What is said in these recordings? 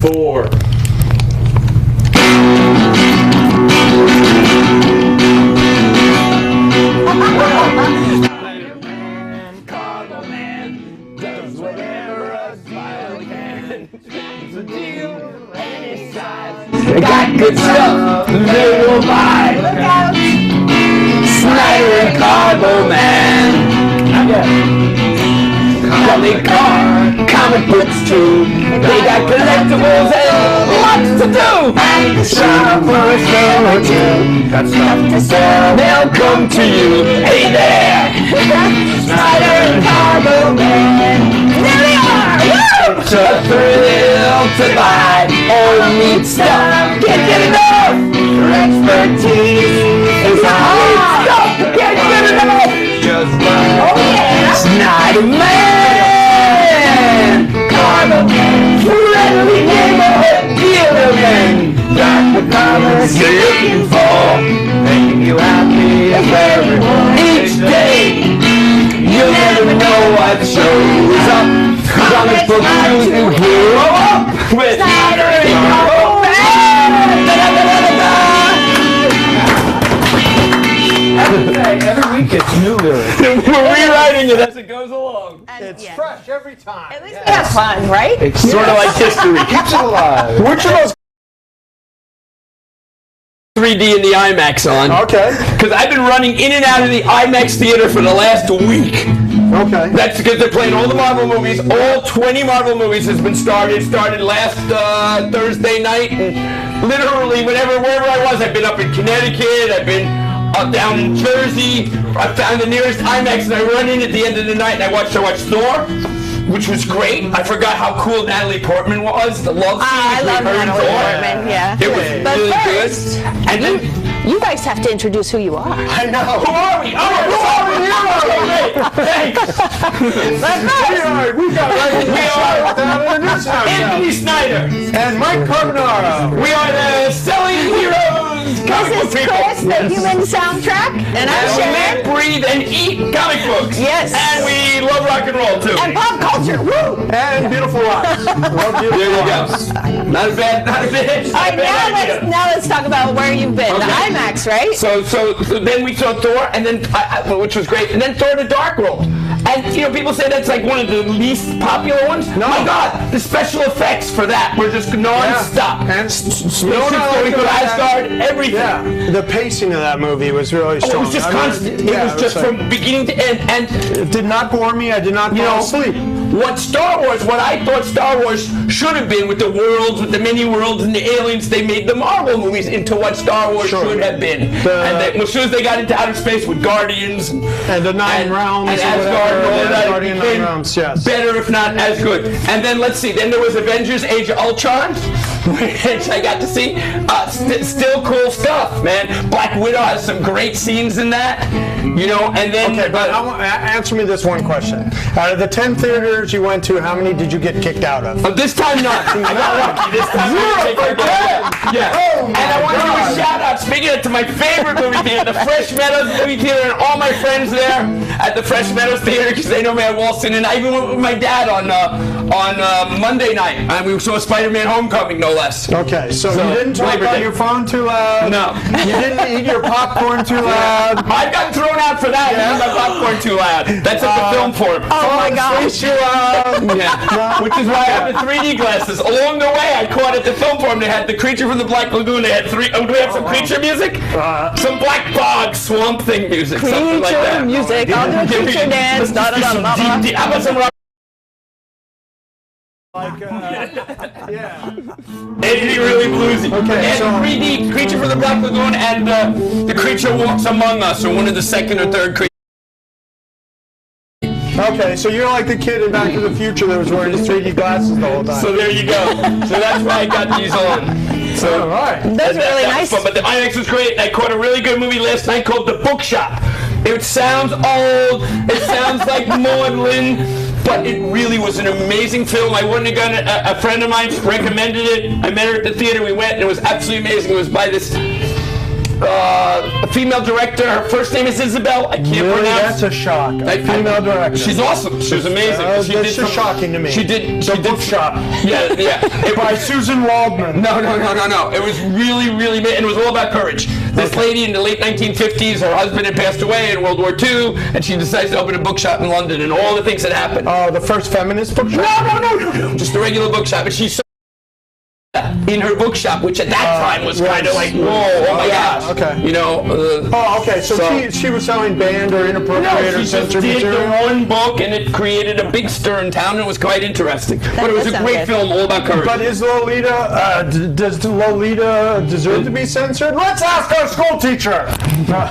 4. Carbo man does whatever a smile can. It's a deal any size. Got good stuff, they will buy. Look out! Snyder and Carbo man. Comic car, comic books too. They got collectibles and lots to do. And the shop for a sale or two. Got stuff to sell, they'll come to you. Hey there, Snyder and Carbo man. There they are! Woo! It's a thrill to buy old neat stuff. Can't get enough. Your expertise is hard stuff. Can't get enough. Just like Snyder man, Carbo man, friendly neighborhood dealer man. Got the colors you're looking for, making you happy each day. You'll never know what shows up. Comic book news you hear up with Snyder and Carbo man. Every week it's new lyrics. We're rewriting it as it goes along. It's fresh every time. At least we have fun, right? It's sort of like history. Keeps it alive. Which of those 3D in the IMAX on? Okay. Because I've been running in and out of the IMAX theater for the last week. Okay. That's because they're playing all the Marvel movies. All 20 Marvel movies has been started. Started last Thursday night. And literally, wherever I was, I've been up in Connecticut. I've been down in Jersey. I found the nearest IMAX, and I run in at the end of the night, and I watched Thor, which was great. I forgot how cool Natalie Portman was. The love scene I between love her and Natalie Thor. Portman, yeah. It was But really first, good. And then, you guys have to introduce who you are. I know. who are we? Oh, who are we? Thanks. We got right in We are Anthony Anthony Snyder. and Mike Carbonaro. We are the selling heroes. Comic book This is people. Chris, the human soundtrack, and I'm And we live, Sharon. breathe, and eat comic books. Yes. And we love rock and roll too. And pop culture, woo! And Beautiful Lives. Love Beautiful There you Lives. go. Not a bad All right, now let's talk about where you've been. The Okay. IMAX, right? So then we saw Thor, and then which was great, and then Thor: The Dark World. And you know, people say that's like one of the least popular ones. No. My God, the special effects for that were just non-stop. And Spaceships going through Asgard, everything. Yeah, the pacing of that movie was really It strong. was just I mean, constant. yeah, It was just like- from beginning to end. And It did not bore me. I did not fall asleep. what I thought Star Wars should have been with the worlds, with the many worlds and the aliens, they made the Marvel movies into what Star Wars Sure. should have been. The- And as soon as they got into outer space with Guardians And the Nine Realms and or Asgard whatever, and all yeah, that, it Guardian Nine became Realms, yes. better if not as good. And then let's see, then there was Avengers: Age of Ultron, which I got to see. Still cool stuff, man. Black Widow has some great scenes in that, you know. And then Okay, but answer me this one question. Out of the 10 theaters you went to, how many did you get kicked out of? This time not. I got lucky. This time Yeah. And I want to give a shout out, speaking of, to my favorite movie theater, the Fresh Meadows movie theater, and all my friends there at the Fresh Meadows theater, because they know me at Walston, and I even went with my dad on Monday night, and we saw Spider-Man: Homecoming, no less. Okay, so you didn't talk Labor on Day. your phone too loud? No. You didn't eat your popcorn too loud? I got thrown out for that. Yeah. My popcorn too loud. That's at the film forum. Oh my gosh. Too loud? Yeah. Which is why I have the 3D glasses. Along the way, I caught at the film forum. They had The Creature from the Black Lagoon. They had do we have some creature music? Some Black Bog Swamp Thing music. Something like Creature that. music, I'll do a creature dance, da-da-da-da-da. How about some rock? Yeah. Anything really bluesy. Okay, And so- 3D Creature from the Black Lagoon and The Creature Walks Among Us, or one of the second or third creatures. Okay, so you're like the kid in Back to the Future that was wearing his 3D glasses the whole time. So there you go. So that's why I got these on. So all right. Those are really that was nice. fun. But the IMAX was great. I caught a really good movie last night called The Bookshop. It sounds old. It sounds like maudlin. But it really was an amazing film. I wouldn't have gone. A friend of mine recommended it. I met her at the theater. We went, and it was absolutely amazing. It was by this a female director. Her first name is Isabel. I can't pronounce. That's a shock. A female director. She's awesome. She was amazing. This is shocking to me. She did. Bookshop. Yeah. It by Susan Waldman. No. It was really, and it was all about courage. This lady in the late 1950s, her husband had passed away in World War II, and she decides to open a bookshop in London, and all the things that happened. Oh, the first feminist bookshop? No. Just a regular bookshop, and she's in her bookshop, which at that time was kind of like, whoa, oh my gosh. Okay. You know. Okay. So she was selling banned or inappropriate or censored material. She just did the one book, and it created a big stir in town, and it was quite interesting. But it was a great film all about courage. But is Lolita? Does Lolita deserve to be censored? Let's ask our school teacher. No.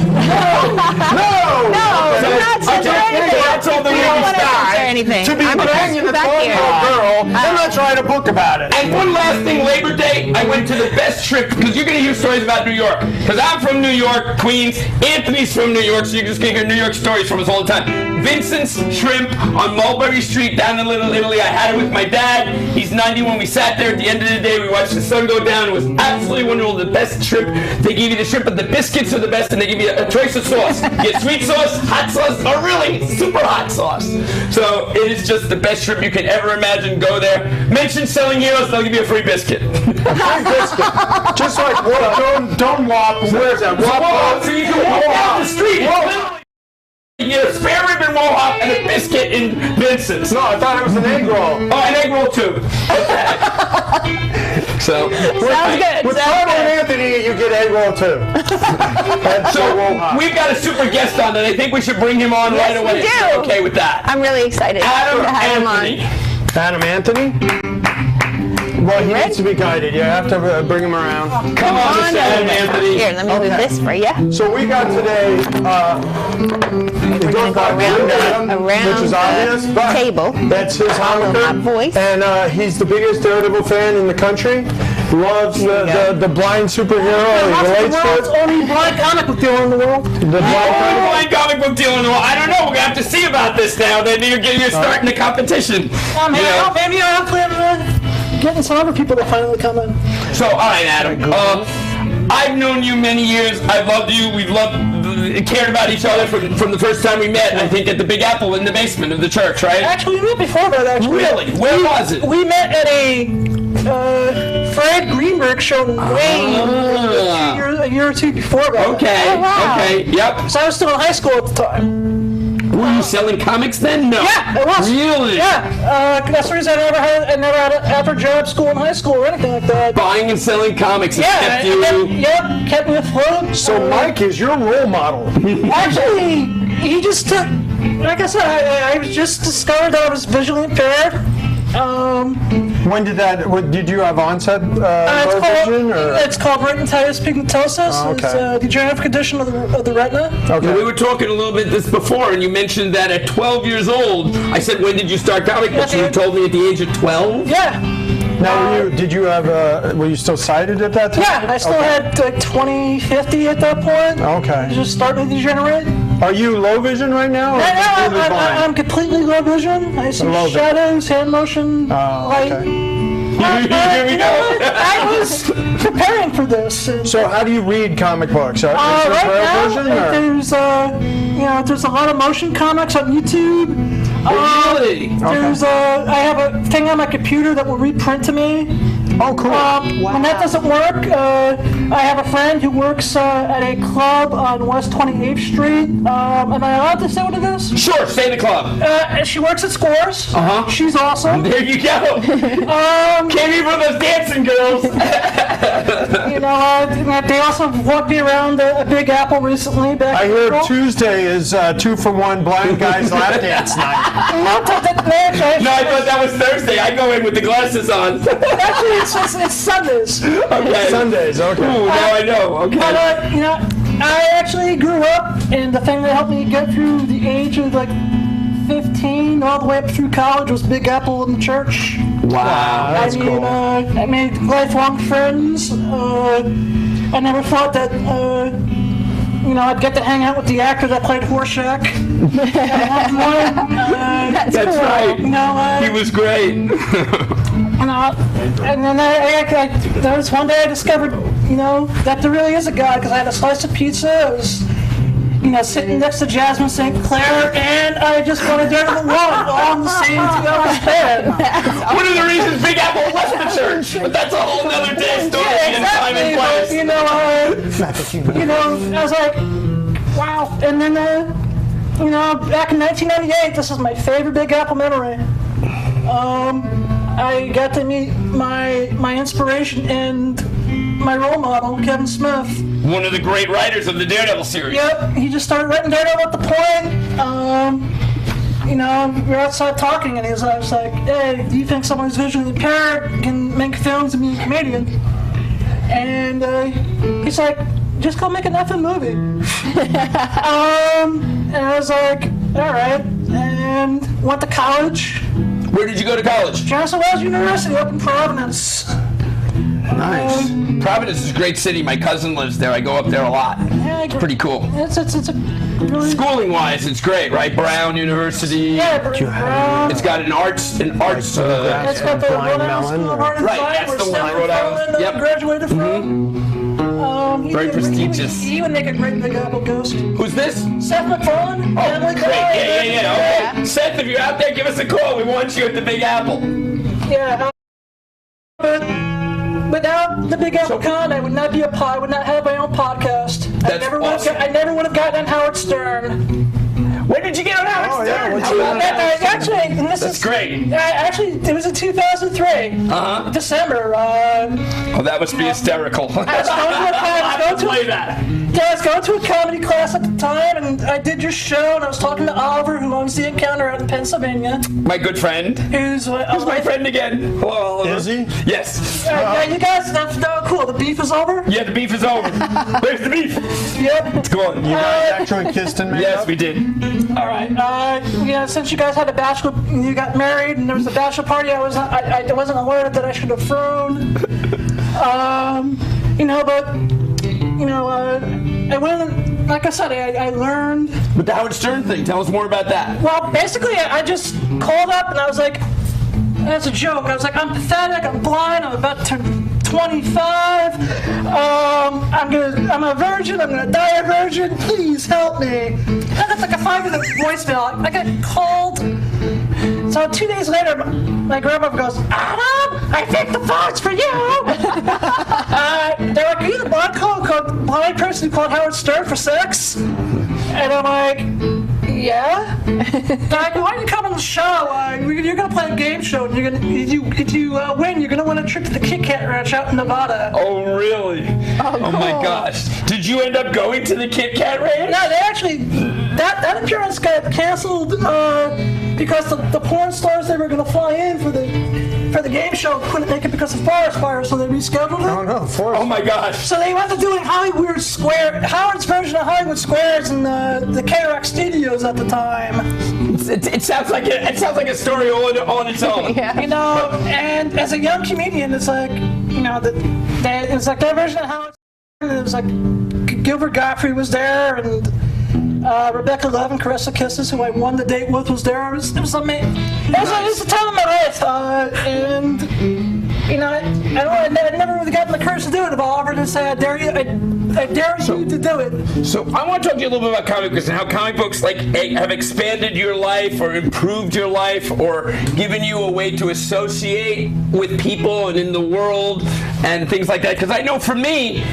Not censor anything. That's all the reasons die to be banging a 12-year-old girl and let's write a book about it. And one last thing, Labor Day, I went to the best trip, because you're going to hear stories about New York. Because I'm from New York, Queens. Anthony's from New York, so you're just going to hear New York stories from us all the time. Vincent's Shrimp on Mulberry Street down in Little Italy. I had it with my dad. He's 91. We sat there at the end of the day. We watched the sun go down. It was absolutely wonderful. The best shrimp. They give you the shrimp, but the biscuits are the best, and they give you a choice of sauce. You get sweet sauce, hot sauce, or really super hot sauce. So it is just the best shrimp you can ever imagine. Go there. Mention Selling Heroes, they'll give you a free biscuit. Just like don't walk. Where's that? Walk. So you can walk down the street. You get a spare rib and mohawk and a biscuit in Vincent's. No, I thought it was an egg roll. Oh, an egg roll too. So sounds good. With Carbo and Anthony, you get egg roll too. So we've got a super guest on, and I think we should bring him on right away. We do. If you're okay with that? I'm really excited Adam to have him Anthony. on. Adam Anthony? Well, he needs to be guided. You have to bring him around. Come on, Mr. Adam Anthony. Here, let me move this for you. So we got today, We're going to go around which is obvious, the but table. that's his Follow my voice. And he's the biggest Daredevil fan in the country. Loves the blind superhero. He relates to it. Only blind comic book dealer in the world. The blind Comic book deal in the world. I don't know. We're going to have to see about this now. Then you're starting the competition. Maybe I'm getting some other people to finally come in. So, all right, Adam. I've known you many years. I've loved you. We've cared about each other from the first time we met, I think, at the Big Apple in the basement of the church, right? Actually, we met before that, actually. Really? Where was it? We met at a Fred Greenberg show in Wayne a year or two before that. Okay. Oh, wow. Okay. Yep. So I was still in high school at the time. Were you selling comics then? No. Yeah, it was. Really? Yeah. That's the reason I never had an after job school in high school or anything like that. Buying and selling comics has kept you. Kept me afloat. So Mike is your role model. Actually, he just took. Like I said, I just discovered that I was visually impaired. When did that? Did you have onset vision? It's called retinitis pigmentosus. Oh, okay. It's a degenerative condition of the retina. Okay. We were talking a little bit this before, and you mentioned that at 12 years old. I said, when did you start comic books? You told me at the age of 12. Yeah. Now, were you still sighted at that time? Yeah, I still had like 20/50 at that point. Okay. It just started to degenerate. Are you low vision right now? Or I'm completely low vision. I see shadows, hand motion, light. Here we go. I was preparing for this. So how do you read comic books? Is there Right braille now, vision? there's a lot of motion comics on YouTube. Really? I have a thing on my computer that will reprint to me. Oh, cool. When that doesn't work, I have a friend who works at a club on West 28th Street. Am I allowed to say what it is? Sure, say the club. She works at Scores. Uh-huh. She's awesome. There you go. Came here for those dancing girls. They also walked me around a Big Apple recently. I heard Tuesday is 2-for-1 blind guys lap dance night. No, I thought that was Thursday. I go in with the glasses on. Actually, it's Sundays. Okay. Sundays, okay. Ooh, now I know. Okay. But, I actually grew up, and the thing that helped me get through the age of like 15 all the way up through college was Big Apple in the church. Wow, that's cool. I made lifelong friends. I never thought that, I'd get to hang out with the actor that played Horseshack. That's right. He was great. And then there was one day I discovered that there really is a God, because I had a slice of pizza. I was, sitting next to Jasmine St. Clair, and I just wanted Daredevil 1 all in the same 2-hour span. One of the reasons Big Apple left the church, but that's a whole nother day story in time and place. I was like, wow. And then, back in 1998, this is my favorite Big Apple memory. I got to meet my inspiration and my role model, Kevin Smith. One of the great writers of the Daredevil series. Yep, he just started writing Daredevil at the point. We were outside talking, and he was like, hey, do you think someone who's visually impaired can make films and be a comedian? And he's like, just go make an effing movie. And I was like, all right, and went to college. Where did you go to college? Johnson Wales University up in Providence. Nice. Providence is a great city. My cousin lives there. I go up there a lot. Yeah, It's pretty cool. It's a really Schooling-wise, it's great, right? Brown University. Brown. It's got an arts. It's got the Rhode Island School of Art and Right, Design, that's where the one, Stanford Rhode Island. Furman, Yep. graduated from. Very prestigious. He would make a great Big Apple ghost. Who's this? Seth MacFarlane. Oh, Family great. Guy. Yeah. Okay. Seth, if you're out there, give us a call. We want you at the Big Apple. Yeah. But without the Big Apple Con, I would not be I would not have my own podcast. That's I never awesome. I never would have gotten on Howard Stern. When did you get on Howard Stern? what's How about that? That's great. It was in 2003. December. Oh, that must be hysterical. I was going to a comedy class at the time, and I did your show, and I was talking to Oliver, who owns The Encounter out in Pennsylvania. My good friend. Who's my friend again. Hello, Oliver. Is he? Yes. Yeah, you guys, that's cool. The beef is over? Yeah, the beef is over. Where's the beef? Yep. Come on. You guys actually kissed and made Yes, up? we did. All right. Since you guys had you got married, and there was a bachelor party, I wasn't aware that I should have thrown. I went, like I said, I learned. But the Howard Stern thing, tell us more about that. Well, basically, I just called up and I was like, as a joke, I was like, I'm pathetic, I'm blind, I'm about to turn 25, I'm a virgin, I'm gonna die a virgin, please help me. I got like a 5-minute voicemail. I got called. So 2 days later, my grandmother goes, Adam, I think the phone's for you. They're like, are you the blind person who called Howard Stern for sex? And I'm like, yeah. They're like, why don't you come on the show? You're gonna play a game show, and if you win, you're gonna win a trip to the Kit Kat Ranch out in Nevada. Oh, really? Oh my gosh. Did you end up going to the Kit Kat Ranch? No, they actually, that appearance got canceled because the porn stars they were gonna fly in for the game show couldn't make it because of forest fire, so they rescheduled it. Oh no, forest. Oh my gosh. So they went to doing Howard's version of Hollywood Squares in the KRX studios at the time. It sounds like a story all on its own. Yeah. And as a young comedian, it's like, it's like that version of Howard. It was like Gilbert Gottfried was there, and Rebecca Love and Caressa Kisses, who I won the date with, was there. It was amazing. It was the time of my life, and I never really gotten the courage to do it. If Oliver to say, I dare you to do it. So I want to talk to you a little bit about comic books and how comic books have expanded your life or improved your life or given you a way to associate with people and in the world and things like that. Because I know for me,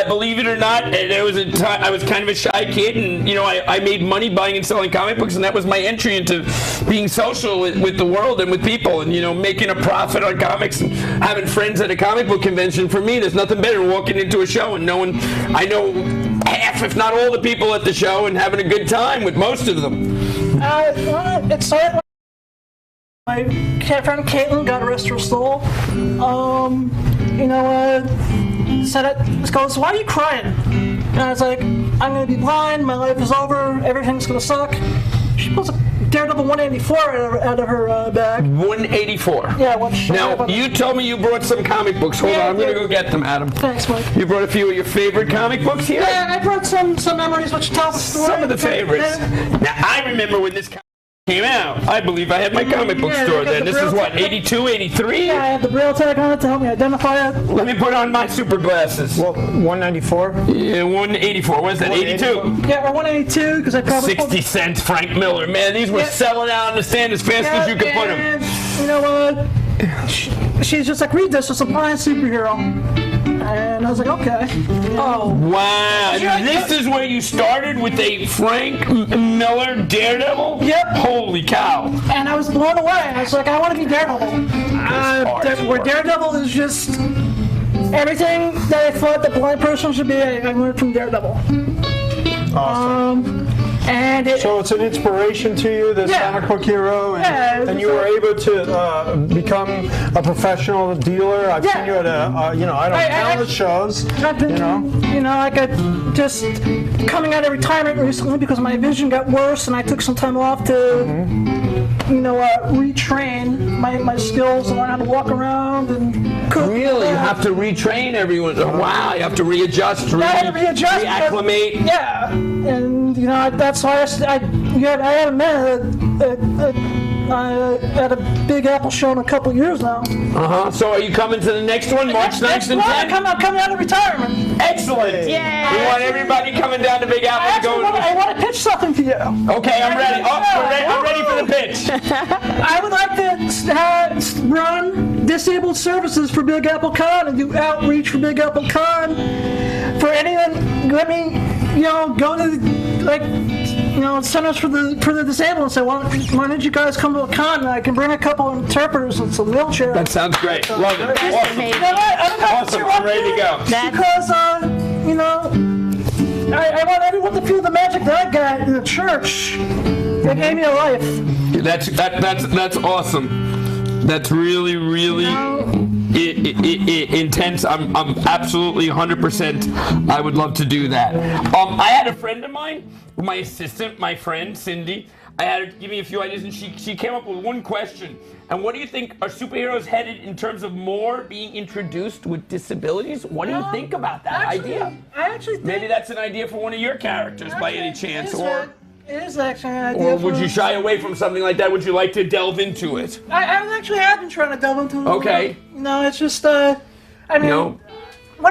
believe it or not, there was a time I was kind of a shy kid, and I made money buying and selling comic books, and that was my entry into being social with the world and with people, and making a profit on comics and having friends at a comic book convention. For me, there's nothing better than walking into a show and knowing I know half, if not all, the people at the show and having a good time with most of them. It started when my friend Caitlin, God rest her soul, goes, why are you crying? And I was like, I'm going to be blind, my life is over, everything's going to suck. She pulls a Daredevil 184 out of her bag. 184? Yeah, Now, you told me you brought some comic books. Hold on, I'm going to go get them, Adam. Thanks, Mike. You brought a few of your favorite comic books here? Yeah, I brought some memories which tell the story. Some of the favorites. Now, I remember when this came out. I believe I had my comic book Yeah, store they got then. the This is Braille what, 82, 83? Yeah, I have the Braille tag on it to help me identify it. Let me put on my super glasses. Well, 194? Yeah, 184. What is that? 82. Yeah, or 182 because I probably 60 cents, Frank Miller. Man, these were Yeah. selling out on the stand as fast as you could put them. And, you know what? She's just like, read this. It's a blind superhero. And I was like, okay. Oh. Wow. Yeah, This is where you started with a Frank Miller Daredevil? Yep. Holy cow. And I was blown away. I was like, I want to be Daredevil. Where Daredevil is just everything that I thought the blind person should be, I learned from Daredevil. Awesome. And it, So it's an inspiration to you, this Yeah. comic book hero, and you were able to become a professional dealer. I've seen you at countless shows. I've been, like I just coming out of retirement recently because my vision got worse, and I took some time off to, retrain my skills and learn how to walk around and cook. Really? You have to retrain everyone. Wow, you have to readjust, I had to readjust. reacclimate. Yeah, and that's why I had a man at a Big Apple show in a couple years now. Uh-huh. So are you coming to the next one, March 9th and 10th? I'm coming out of retirement. Excellent. Yeah. We want everybody coming down to Big Apple to go. I want to pitch something to you. Okay, I'm ready. I'm ready for the pitch. I would like to run disabled services for Big Apple Con and do outreach for Big Apple Con. For anyone, let me, go to centers for the disabled and say, why don't you guys come to a con and I can bring a couple of interpreters and some wheelchairs. That sounds great. Love it. Awesome. amazing. You know what? Awesome. I'm ready to go. Because, I want everyone to feel the magic that I got in the church. It gave me a life. That's awesome. That's really, really intense. I'm absolutely 100%. I would love to do that. I had a friend of mine, my assistant, my friend Cindy. I had her give me a few ideas, and she came up with one question. And what do you think, are superheroes headed in terms of more being introduced with disabilities? What do you think about that idea? I actually think Maybe that's an idea for one of your characters by any chance, or it is actually an idea. or would you shy away from something like that? Would you like to delve into it? I actually have been trying to delve into it. Okay. It's just one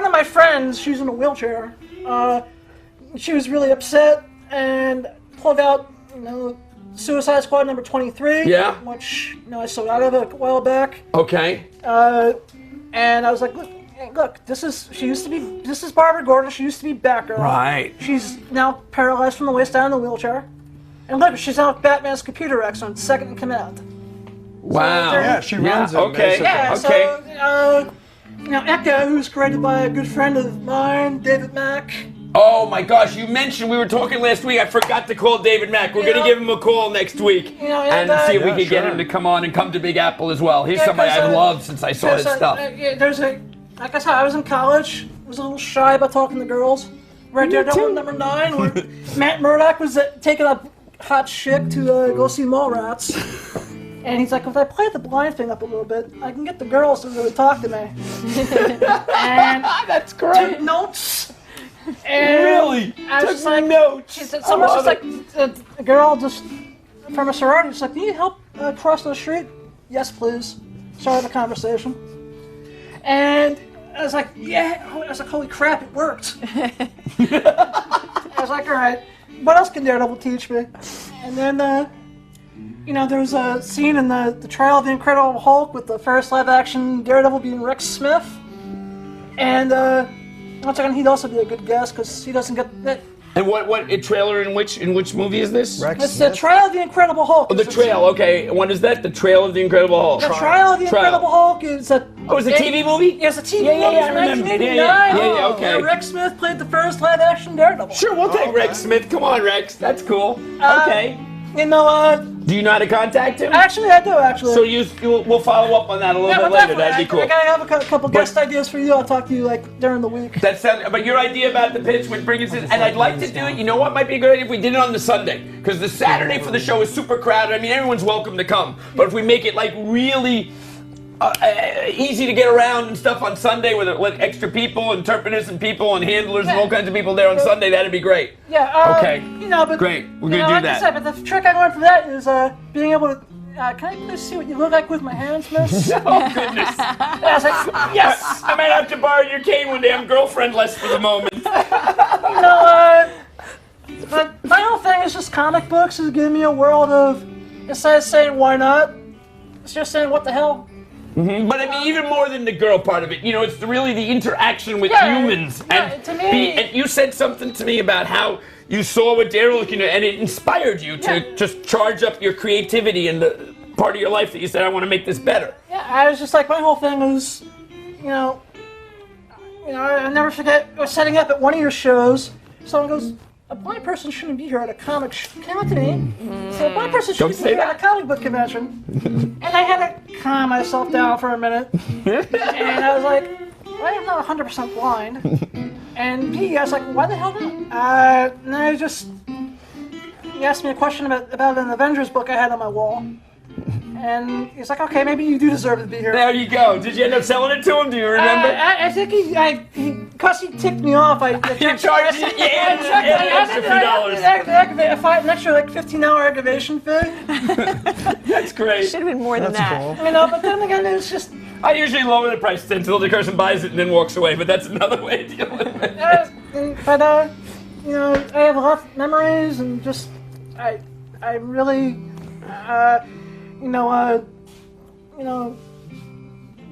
of my friends, she's in a wheelchair. She was really upset and pulled out, Suicide Squad number 23. Yeah. Which I sold out of it a while back. Okay. And I was like, look, this is Barbara Gordon. She used to be Batgirl. Right. She's now paralyzed from the waist down in the wheelchair. And look, she's now Batman's computer excellent, second in command. Wow. Yeah, she runs it. Okay. Basically. Yeah, Okay. so, Eka, who's created by a good friend of mine, David Mack. Oh my gosh, you mentioned, we were talking last week, I forgot to call David Mack. We're going to give him a call next week and see if we can get him to come on and come to Big Apple as well. He's somebody I've loved since I saw his stuff. Like I said, I was in college, was a little shy about talking to girls. Right there, number 9, where Matt Murdock was taking a hot chick to go see Mallrats. And he's like, if I play the blind thing up a little bit, I can get the girls to really talk to me. And that's great. took notes. And Really? I was Took like, notes. Someone's just like, a girl just from a sorority, just like, do you help cross the street? Yes, please. Started the conversation. And I was like, yeah. I was like, holy crap, it worked. I was like, all right, what else can Daredevil teach me? And then, there was a scene in the Trial of the Incredible Hulk with the first live-action Daredevil being Rex Smith. And, once again, he'd also be a good guest because he doesn't get that. And what a trailer in which movie is this? It's the Trial of the Incredible Hulk. Oh, the Trail, okay. What is that? The Trail of the Incredible Hulk. The Trial of the Incredible Hulk is a... Oh, it's a TV movie? It's a TV Yeah, movie I from remember. 1989. Yeah, okay. Where Rex Smith played the first live-action Daredevil. Sure, we'll take Rex Smith. Come on, Rex. That's cool. Okay. Do you know how to contact him? Actually, I do, actually. So we'll follow up on that a little bit later. That'd be cool. I have a couple guest ideas for you. I'll talk to you, during the week. But your idea about the pitch would bring us in, and I'd like to do it. You know what might be a good idea if we did it on the Sunday, because the Saturday for the show is super crowded. I mean, everyone's welcome to come, but if we make it really easy to get around and stuff on Sunday with extra people, interpreters and people and handlers and all kinds of people there on Sunday, that'd be great. Yeah. Okay. But great. We're gonna do like that. I said, but the trick I learned from that is being able to. Can I please see what you look like with my hands, miss? Oh goodness. I was like, yes. I might have to borrow your cane one day. I'm girlfriendless for the moment. But my whole thing is just comic books is giving me a world of, instead of saying why not, it's just saying what the hell. Mm-hmm. But I mean, even more than the girl part of it, it's really the interaction with humans. And to me, and you said something to me about how you saw what they were looking at, and it inspired you to just charge up your creativity and the part of your life that you said, I want to make this better. Yeah, I was just like, my whole thing was, I never forget, I was setting up at one of your shows, someone goes, a blind person shouldn't be here at a comic came up to me. So a blind person shouldn't be here at a comic book convention. And I had to calm myself down for a minute. And I was like, I am not 100% blind. And B, I was like, why the hell not? And I just, he asked me a question about an Avengers book I had on my wall. And he's like, okay, maybe you do deserve to be here. There you go. Did you end up selling it to him? Do you remember? I think because he tipped me off, You charged an extra few dollars. An extra like $15 aggravation fee. That's great. Should have been more than that. Cool. But then again, it's just. I usually lower the price until the person buys it and then walks away, but that's another way to deal with it. I have a lot of memories and just I really.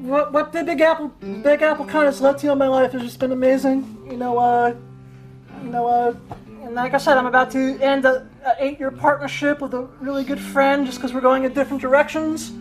What the Big Apple kind of led to in my life has just been amazing. And like I said, I'm about to end a 8-year partnership with a really good friend just because we're going in different directions.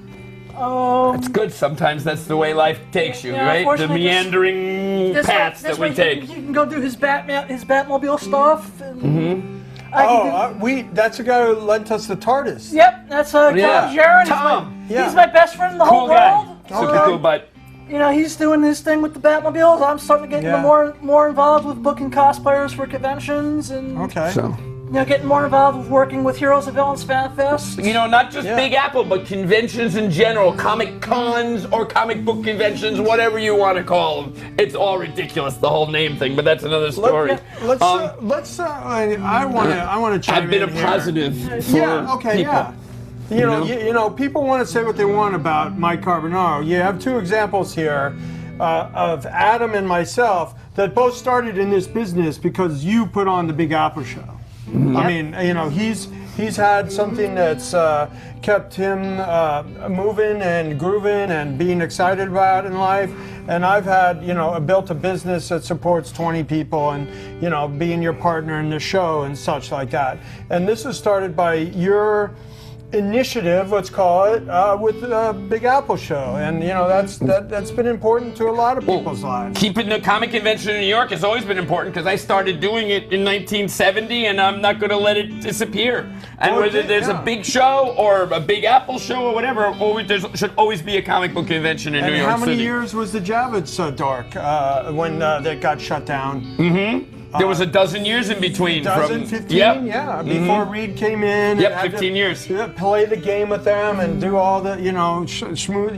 That's good. Sometimes that's the way life takes you, right? The meandering paths that we take. You can go do his Batmobile stuff. And, that's the guy who lent us the TARDIS. Yep, that's Jaron. He's my best friend in the whole world. Super cool, but he's doing his thing with the Batmobiles. I'm starting to get more involved with booking cosplayers for conventions and getting more involved with working with Heroes and Villains Fan Fest. Not just Big Apple, but conventions in general, comic cons or comic book conventions, whatever you want to call them. It's all ridiculous, the whole name thing, but that's another story. I want to chime in. I've been a positive for people. People want to say what they want about Mike Carbonaro. You have two examples here of Adam and myself that both started in this business because you put on the Big Apple show. Mm-hmm. I mean, he's had something that's kept him moving and grooving and being excited about in life. And I've had, built a business that supports 20 people and, being your partner in the show and such like that. And this was started by your initiative, let's call it, with the Big Apple show, and that's been important to a lot of people's lives. Keeping the comic convention in New York has always been important because I started doing it in 1970, and I'm not going to let it disappear. And whether there's a big show or a Big Apple show or whatever, there should always be a comic book convention in New York City. And how many years was the Javits Dark when that got shut down? Mm-hmm. There was a dozen years in between. 15, before Reed came in. Yep, 15 years. Play the game with them and do all the, smooth,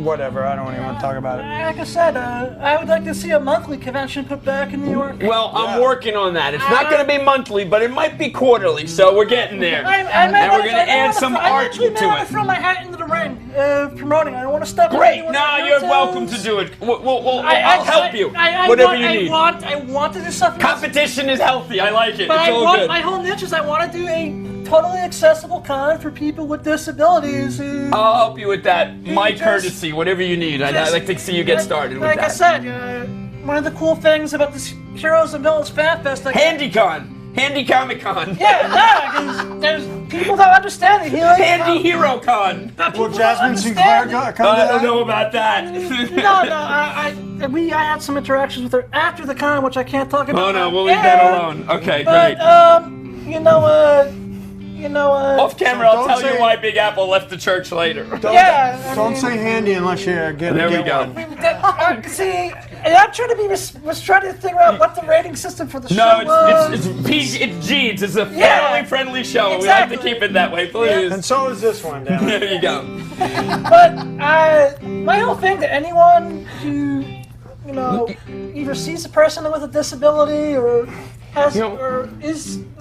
whatever. I don't even want to talk about it. Like I said, I would like to see a monthly convention put back in New York. Well, I'm working on that. It's not going to be monthly, but it might be quarterly, so we're getting there. And we're going to add some art to it. I want to throw my hat into the ring promoting. I don't want to step on Great. No, you're welcome to do it. I'll help you. Whatever you need. I want to do something. Competition is healthy. I like it. But it's all good. My whole niche is I want to do a totally accessible con for people with disabilities. I'll help you with that. My courtesy, whatever you need. I'd like to see you get started with that. Like I said, one of the cool things about this Heroes and Villains Fan Fest. HandyCon. Handy Comic Con. Yeah, there's people that understand it. Handy Hero Con. Will Jasmine Sinclair come to I don't know about that. I had some interactions with her after the con, which I can't talk about. Oh no, we'll leave that alone. Okay, great. Off camera, I'll tell you why Big Apple left the church later. Don't say handy unless you get There we go. See, I'm trying to was trying to figure out what the rating system for the show was. No, it's G. It's a family-friendly show. Exactly. We like to keep it that way, please. And so is this one, Dan. There you go. But my whole thing to anyone who, either sees a person with a disability or has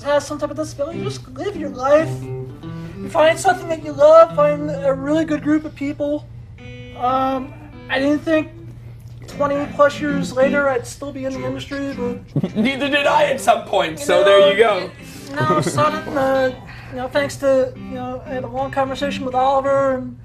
has some type of disability, just live your life. You find something that you love, find a really good group of people. I didn't think 20 plus years later I'd still be in the industry, but neither did I at some point. So there you go. Sudden, thanks to I had a long conversation with Oliver, and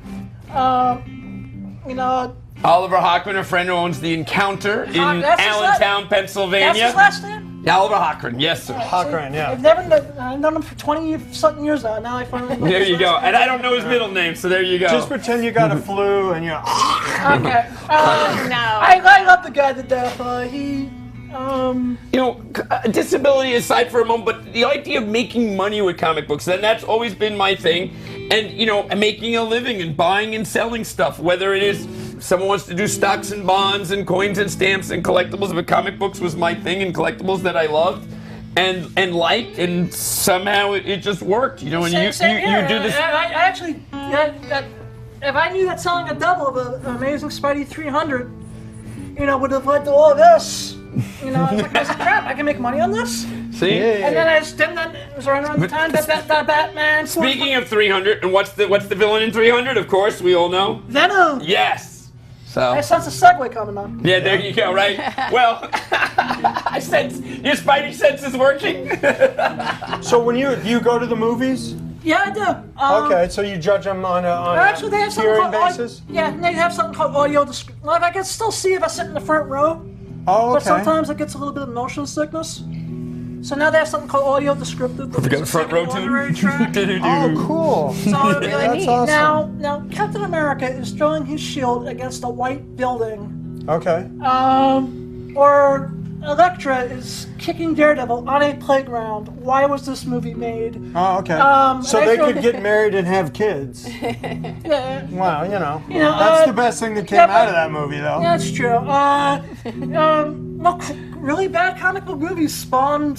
Oliver Hockman, a friend who owns the Encounter in Allentown, Pennsylvania. That's his last name? Oliver Hockman, yes, sir. Hockman, yeah. I've known him for 20-something years now. Now I finally know There his you go. last name. And I don't know his middle name, so there you go. Just pretend you got a flu and you're. Okay. No. I love the guy to death. Disability aside for a moment, but the idea of making money with comic books, then that's always been my thing. And, making a living and buying and selling stuff, whether it is someone wants to do stocks and bonds and coins and stamps and collectibles, but comic books was my thing and collectibles that I loved and liked, and somehow it just worked, and you do this. I actually, if I knew that selling a double of an Amazing Spidey 300, would have led to all of this. I was like, crap, I can make money on this. See? And then it was around the time that Batman. Speaking of 300, and what's the villain in 300? Of course, we all know. Venom. Yes. So. I sense a segue coming on. Yeah, there you go. Right. Well, I sense your Spidey sense is working. So when you go to the movies? Yeah, I do. Okay, so you judge them on actually, they have something hearing called basis? they have something called audio description. Well, I can still see if I sit in the front row. Oh, okay. But sometimes it gets a little bit of motion sickness. So now they have something called audio descriptive. We got the front row too. Oh, cool. So Really That's neat. awesome. now Captain America is throwing his shield against a white building. Okay. Or Elektra is kicking Daredevil on a playground. Why was this movie made? Oh, okay. So they could get married and have kids. Yeah. Well, that's the best thing that came out of that movie, though. Yeah, that's true. Look, really bad comic book movies spawn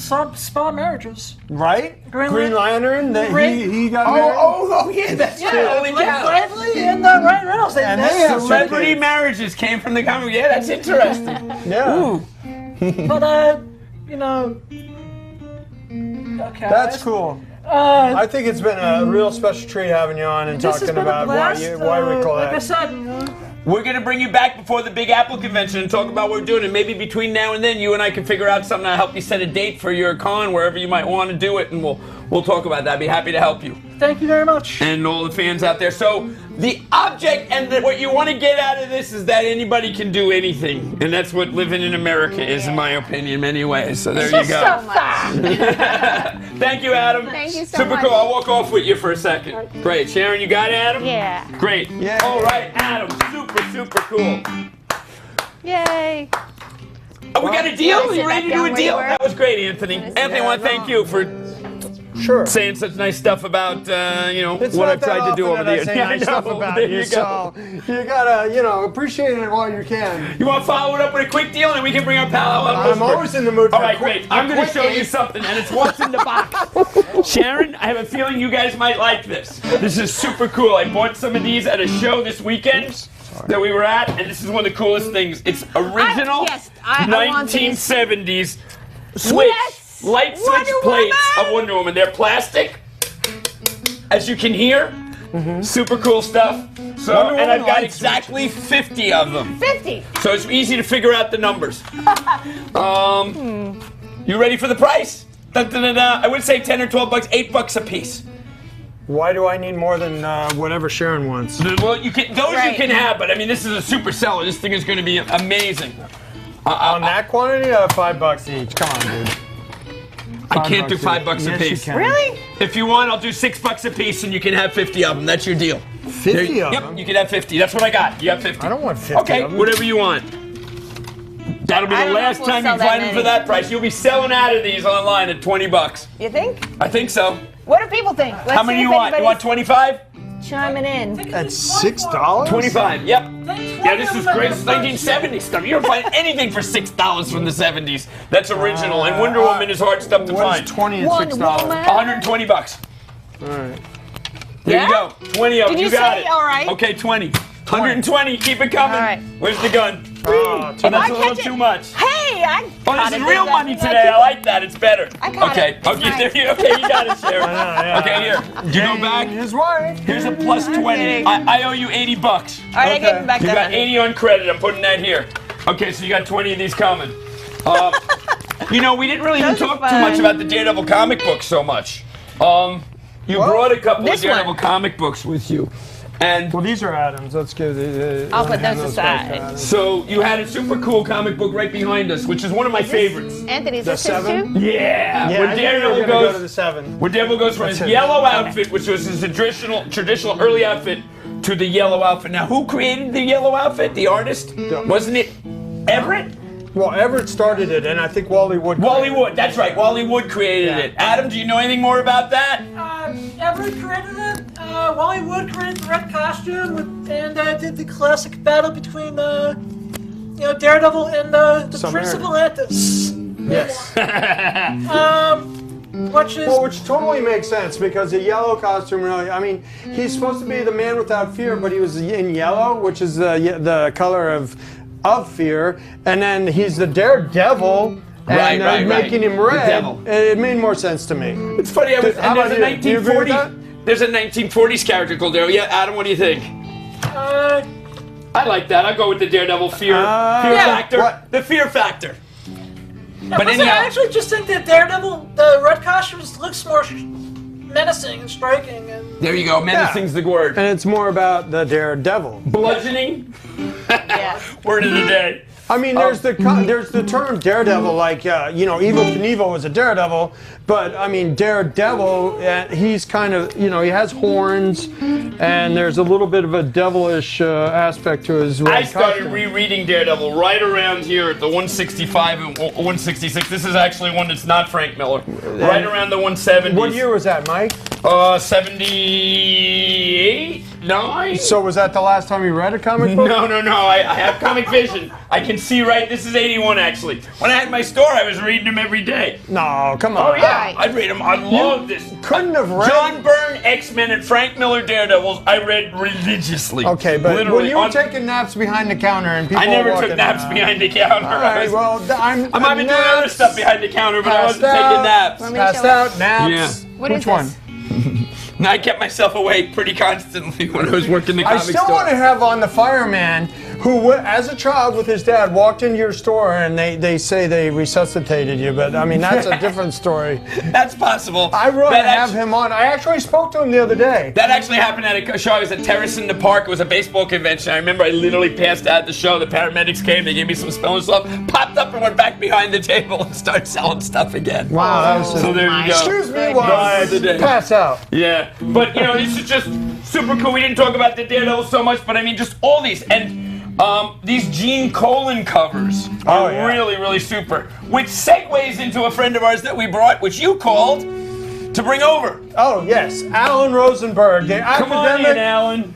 marriages. Right? Green Lantern, he got Oh, yeah, that's true. Holy Blake cow. Lively and Ryan Reynolds. They And they have Celebrity kids. marriages came from the comic. Yeah, that's interesting. married. Yeah. Ooh. But okay. That's cool. I think it's been a real special treat having you on and This has talking been a about blast. why we Like I collect. said, We're going to bring you back before the Big Apple convention and talk about what we're doing. And maybe between now and then, you and I can figure out something to help you set a date for your con, wherever you might want to do it. And we'll talk about that. I'd be happy to help you. thank you very much. And all the fans out there. So the object and what you want to get out of this is that anybody can do anything. And that's what living in America is, in my opinion, in many ways. So there you go. So much. Thank you, Adam. Thank you so Super much. cool. I'll walk off with you for a second. Great. Sharon, you got it, Adam? Yeah. Great. Yeah. All right, Adam. Super cool. Yay. Oh, we got a deal? Sit You ready to back do down a where deal? you were. That was great, Anthony. Anthony, I want to thank you for Sure. saying such nice stuff about, It's what not I've that tried to do often over that the I say years. nice stuff about There you, you go. so you gotta, appreciate it while you can. You want to follow it up with a quick deal, and then we can bring our pal out. I'm always in the mood for All right, a quick- great. I'm going to quick show you aid. something, and it's what's in the box. Sharon, I have a feeling you guys might like this. This is super cool. I bought some of these at a show this weekend that we were at, and this is one of the coolest things. It's original I want these. 1970s switch, Yes! light switch Wonder plates Woman! of Wonder Woman. They're plastic, as you can hear. Super cool stuff. So, Wonder and I've Woman got light exactly 50 of them. 50. So it's easy to figure out the numbers. You ready for the price? Dun, dun, dun, dun. I would say 10 or 12 bucks, $8 a piece. Why do I need more than whatever Sharon wants? Well, you can those Right. you can have, but I mean this is a super seller. This thing is going to be amazing. On that quantity, $5 each. Come on, dude. I can't do $5 $5 a Yes, you piece. can. Really? If you want, I'll do $6 a piece, and you can have 50 of them. That's your deal. 50 of Yep, them? you can have 50. That's what I got. You have 50. I don't want 50 Okay, of them. whatever you want. That'll be I the don't know last if we'll time sell you that find them for many. that price. You'll be selling out of these online at $20. You think? I think so. What do people think? Let's How many see you if want? You want anybody's 25? chiming in? That's $6? 25. Yep. Yeah, this is great. It's 1970s stuff. You don't find anything for $6 from the 70s. That's original, and Wonder Woman is hard stuff to What find. is 20 and Wonder $6? Woman. $120. All right. There Yeah? you go. 20 of them. Did you got say it. all right? Okay, 20. 120. Keep it coming. All right. Where's the gun? Oh, Oh, that's a little too much. Hey, I Oh, caught this is it. real money today. I like that. It's better. I caught okay. it. Okay. It's There you. Okay. You got it, Sharon. yeah. Okay. Here. You go back. His wife. Here's a plus 20. kidding. I owe you $80. All right, I gave him back You that got money. 80 on credit. I'm putting that here. Okay, so you got 20 of these coming. You know, we didn't really even Those are talk too fun. much about the Daredevil comic books so much. You brought a couple of This Daredevil one. comic books with you. And Well, these are Adams. Let's give the. I'll put hand those back aside. to Adams. so you had a super cool comic book right behind us, which is one of my favorites. Anthony, is The this his 7? too? Yeah, Yeah, where I think we're Daredevil gonna go to goes, the 7. where Daredevil goes from That's his it. yellow outfit, which was his traditional early outfit, to the yellow outfit. Now, who created the yellow outfit? The artist? Wasn't it Everett? Well, Everett started it, and I think Wally Wood. Wally Wood, that's right. Wally Wood created it. Adam, do you know anything more about that? Everett created it. Wally Wood created the red costume and did the classic battle between Daredevil and the Prince of Atlantis. Yes. Which is Which totally makes sense because the yellow costume really. I mean, he's supposed to be the man without fear, but he was in yellow, which is the color of fear, and then he's the Daredevil. Right, And making him The red, devil. it made more sense to me. It's funny, How there's about a you? Do you agree with 1940s. There's a 1940s character called Daredevil. Yeah, Adam, what do you think? I like that. I'll go with the Daredevil fear factor. What? The fear factor. But I anyhow, actually just think that Daredevil, the red costume, looks more menacing and striking. And there you go. Menacing's the word. And it's more about the Daredevil. Bludgeoning. Yeah. Word of the day. I mean, there's the term Daredevil, like Evil Knievel was a Daredevil, but I mean Daredevil, he's kind of he has horns, and there's a little bit of a devilish aspect to his red I started costume. rereading Daredevil right around here at the 165 and 166. This is actually one that's not Frank Miller. Right around the 170s. What year was that, Mike? 78? 9? So was that the last time you read a comic book? No. I have comic vision. I can see right. This is 81 actually. When I had my store, I was reading them every day. No, come on. Oh yeah, Right. I'd read them. I love this. Couldn't have read. John Byrne X-Men and Frank Miller Daredevils. I read religiously. Okay, but literally when you were on- taking naps behind the counter and people I never were took walking naps out. behind the counter. All right, well, I might be doing other stuff behind the counter, but I wasn't taking naps. Want me to Passed show out, naps. Yeah. What is Which one? this? And I kept myself awake pretty constantly when I was working the I comic still store. want to have on the fireman who, as a child with his dad, walked into your store and they say they resuscitated you, but I mean, that's a different story. That's possible. I want That to have actu- him on. I actually spoke to him the other day. That actually happened at a show. I was at Terrace in the Park. It was a baseball convention. I remember I literally passed out at the show. The paramedics came. They gave me some spelling stuff. Popped up and went back behind the table and started selling stuff again. Wow, that was So there you go. Excuse me Bye, while today. I pass out. Yeah, but this is just super cool. We didn't talk about the Daredevil so much, but I mean, just all these and these Gene Colan covers are really, really super. Which segues into a friend of ours that we brought, which you called to bring over. Oh, yes, Alan Rosenberg, the Come on academic. in, Alan.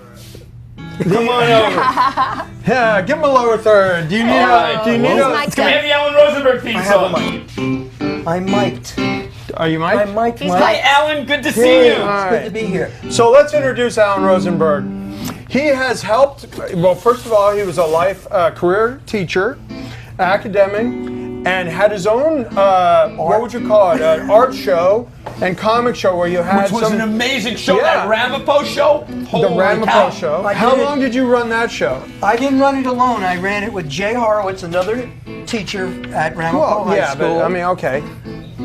Come on over. Yeah, give him a lower third. Do you need right. a? Do you need Where's a? my Can we have the Alan Rosenberg theme song? I might. Are you I Mike? might. He's Mike. Hi, Alan. Good to see you. All It's good to right. be here. So let's introduce Alan Rosenberg. He has helped. Well, first of all, he was a career teacher, academic, and had his own. What would you call it? An art show and comic show where you had Which was some. an amazing show. Yeah. That Ramapo show. The Holy Ramapo cow. show. I How did. long did you run that show? I didn't run it alone. I ran it with Jay Horowitz, another teacher at Ramapo High yeah, School. but I mean, okay.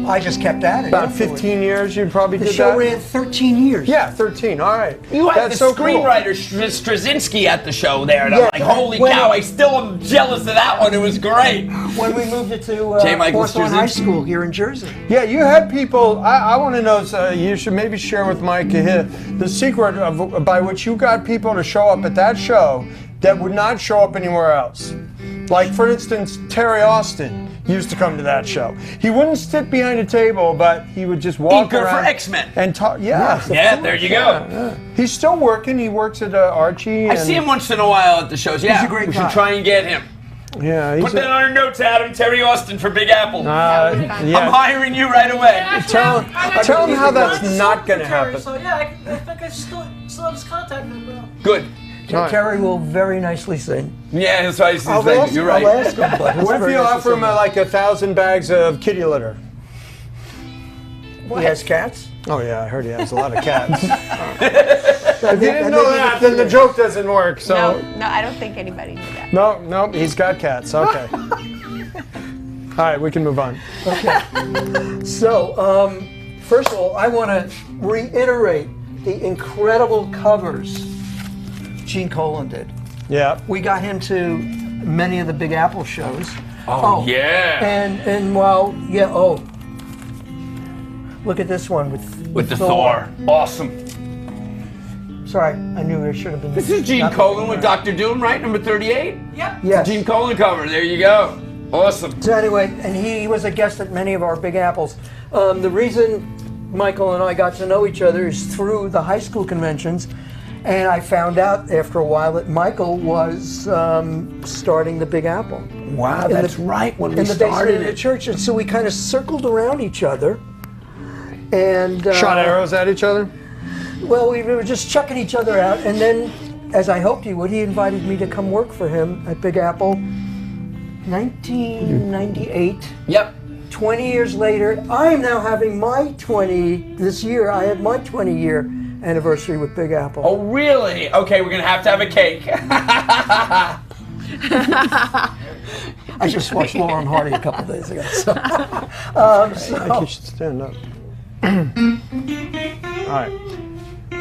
I just kept at it. About afterwards. 15 years you probably The did show that? ran 13 years. Yeah, 13. All right. You had That's the so cool. screenwriter Straczynski at the show there, and I'm Yeah, like, holy when- cow! I still am jealous of that one. It was great. When we moved it to J. Michael Hawthorne High Straczynski. School here in Jersey. Yeah, you had people. I want to know. You should maybe share with Mike the secret by which you got people to show up at that show that would not show up anywhere else. Like, for instance, Terry Austin used to come to that show. He wouldn't sit behind a table, but he would just walk Inker around for X-Men. and talk. Yeah, Yeah, there you go. yeah. He's still working. He works at Archie. I see him once in a while at the shows. Yeah, He's a great we guy. should try and get him. Yeah, he's Put that on our notes, Adam. Terry Austin for Big Apple. I'm yeah. hiring you right away. Tell him how that's not going to happen. So yeah, I think I still have his contact number. Good. Right. Terry will very nicely sing. Yeah, that's why he's I'll like, ask, you're right. I'll ask him, but What if you offer him like 1,000 bags of kitty litter? He has cats? Oh yeah, I heard he has a lot of cats. If you didn't know that, then the joke doesn't work. So No, I don't think anybody knew that. no, he's got cats. Okay. All right, we can move on. So, first of all, I want to reiterate the incredible covers Gene Colan did. Yeah. We got him to many of the Big Apple shows. Oh, yeah. And look at this one with the Thor. Awesome. Sorry, I knew there should have been. This is Gene Colan with Dr. Doom, right? Number 38? Yep. Yes. Gene Colan cover. There you go. Awesome. So anyway, and he was a guest at many of our Big Apples. The reason Michael and I got to know each other is through the high school conventions, and I found out after a while that Michael was starting the Big Apple. Wow, that's right. When we in the basement started of the it. church, and so we kind of circled around each other, and Shot arrows at each other? well, we were just chucking each other out, and then, as I hoped he would, he invited me to come work for him at Big Apple. 1998. Yep. 20 years later, I am now having this year, I had my 20-year anniversary with Big Apple. Oh, really? Okay, we're going to have a cake. I just watched Laurel and Hardy a couple days ago. So. I think you should stand up. All right.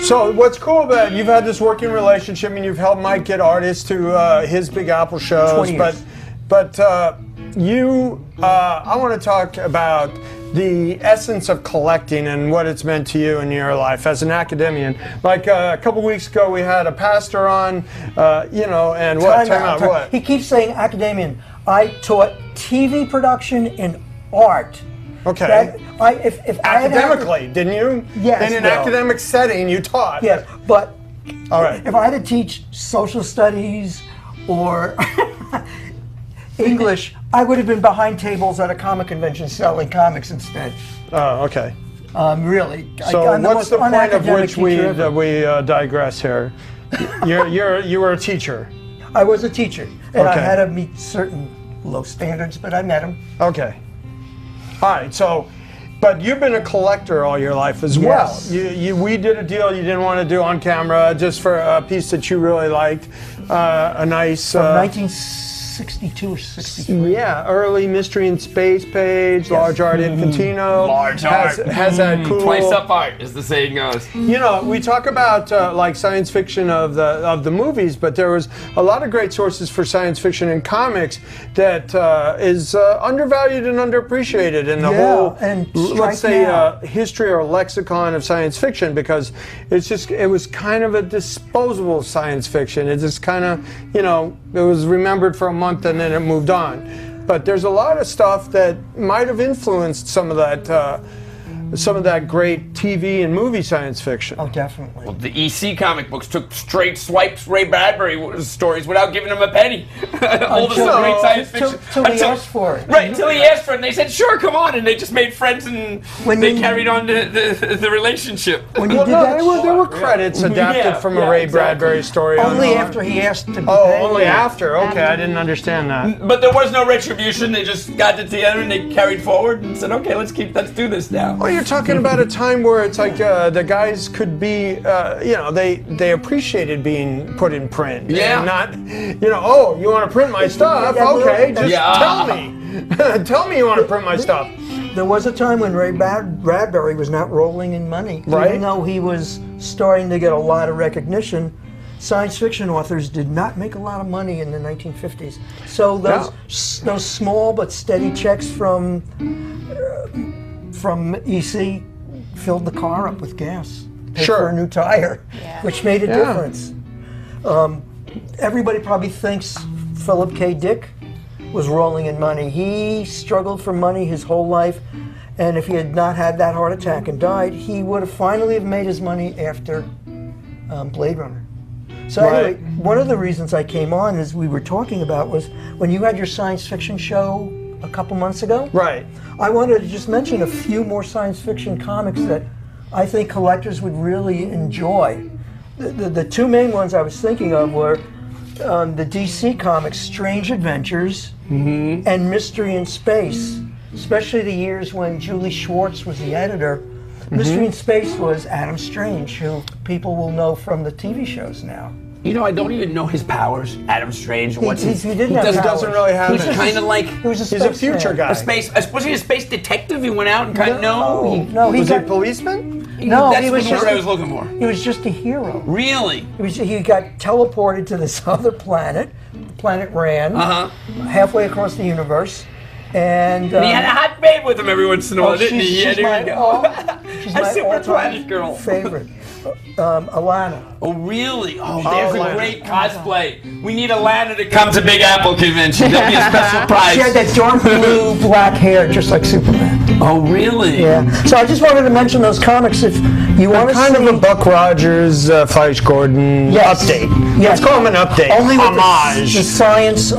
So what's cool about it, you've had this working relationship and you've helped Mike get artists to his Big Apple shows. 20 years. But I want to talk about the essence of collecting and what it's meant to you in your life as an academician. Like a couple weeks ago, we had a pastor on, and what? Time out. What? He keeps saying academician. I taught TV production and art. Okay. If I had Academically, didn't you? Yes, In an well. academic setting, you taught. Yes, but All right. if I had to teach social studies or English, I would have been behind tables at a comic convention selling comics instead. Oh, okay. Really. So I'm what's the the most point of unacademic which we teacher ever. digress here? You were a teacher. I was a teacher, and I Okay. had to meet certain low standards, but I met them. Okay. All right. So, but you've been a collector all your life as Yes. well. We did a deal you didn't want to do on camera just for a piece that you really liked. A nice. 1962 or 63. Yeah, early Mystery in Space page, large art Infantino. Large has, art. Has that cool. Twice up art, as the saying goes. You know, we talk about like science fiction of the movies, but there was a lot of great sources for science fiction in comics that is undervalued and underappreciated in the whole, and let's strike say, now. history or lexicon of science fiction, because it was kind of a disposable science fiction. It just kind of, it was remembered for a month and then it moved on. But there's a lot of stuff that might have influenced some of that great TV and movie science fiction. Oh, definitely. Well, the EC comic books took straight swipes Ray Bradbury stories without giving him a penny. All the great science fiction. Till he asked for it. Right, until he asked for it, and they said, sure, come on, and they just made friends, and they carried on the relationship. When you Well, did no, that, there were credits adapted Yeah, from a Ray exactly. Bradbury story. only on- after he asked to be Oh, paid. only after. Okay, I didn't understand that. But there was no retribution. They just got it together and they carried forward and said, okay, let's do this now. Well, you're talking about a time where it's like the guys could be, they appreciated being put in print. Yeah. And not, oh, you want to print my stuff? Yeah, well, Okay, just Yeah. tell me. Tell me you want to print my stuff. There was a time when Ray Bradbury was not rolling in money. Right. Even though he was starting to get a lot of recognition, science fiction authors did not make a lot of money in the 1950s. So those small but steady checks from EC filled the car up with gas. Paid Sure. for a new tire, Yeah. which made a Yeah. difference. Everybody probably thinks Philip K. Dick was rolling in money. He struggled for money his whole life, and if he had not had that heart attack and died, he would have finally made his money after Blade Runner. So anyway, one of the reasons I came on, as we were talking about, was when you had your science fiction show a couple months ago. Right. I wanted to just mention a few more science fiction comics that I think collectors would really enjoy. the two main ones I was thinking of were the DC Comics Strange Adventures and Mystery in Space, especially the years when Julie Schwartz was the editor. Mystery in Space was Adam Strange, who people will know from the TV shows now. You know, I don't even know his powers. Adam Strange. What's his? He doesn't really have He's it. kind of like. He's He's a future guy. Was he a space detective? He went out and kind of No, Was he a policeman? No, That's he was the just word I was looking for. He was just a hero. Really? He got teleported to this other planet. The planet ran halfway across the univerce, and He had a hot babe with him every once in a while, didn't he? she's Yeah, my, there we go. she's A my super all-time planet girl. favorite. Alana. Oh, really? Oh, there's a great cosplay. We need Alana to come to Big Apple Convention. There'll be a special prize. She had that dark blue, black hair, just like Superman. Oh, really? Yeah. So I just wanted to mention those comics. If you want to Kind see of a Buck Rogers, Flash Gordon update. Yes. Let's call him an update. Only with Homage. the science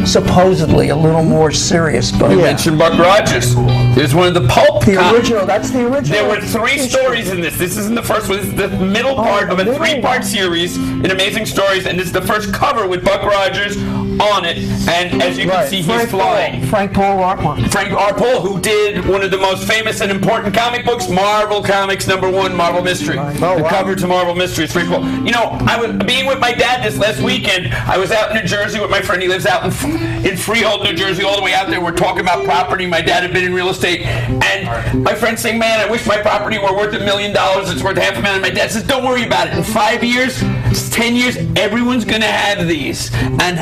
supposedly a little more serious, but You mentioned Buck Rogers. There's one of the pulp the comics. original. That's the original. There were 3 stories in this. This isn't the first one. This is the middle part of a middle 3-part series in Amazing Stories, and this is the first cover with Buck Rogers on it. And as you can see, he's flying. Frank Paul Artwork. Frank R. Paul, who did one of the most famous and important comic books, Marvel Comics #1, Marvel Mystery. The cover to Marvel Mystery is pretty cool. You know, I was being with my dad this last weekend. I was out in New Jersey with my friend. He lives out in Freehold, New Jersey, all the way out there. We're talking about property. My dad had been in real estate. And my friend's saying, man, I wish my property were worth $1 million. It's worth $500,000. My dad says, don't worry about it. In 5 years, 10 years, everyone's going to have these. And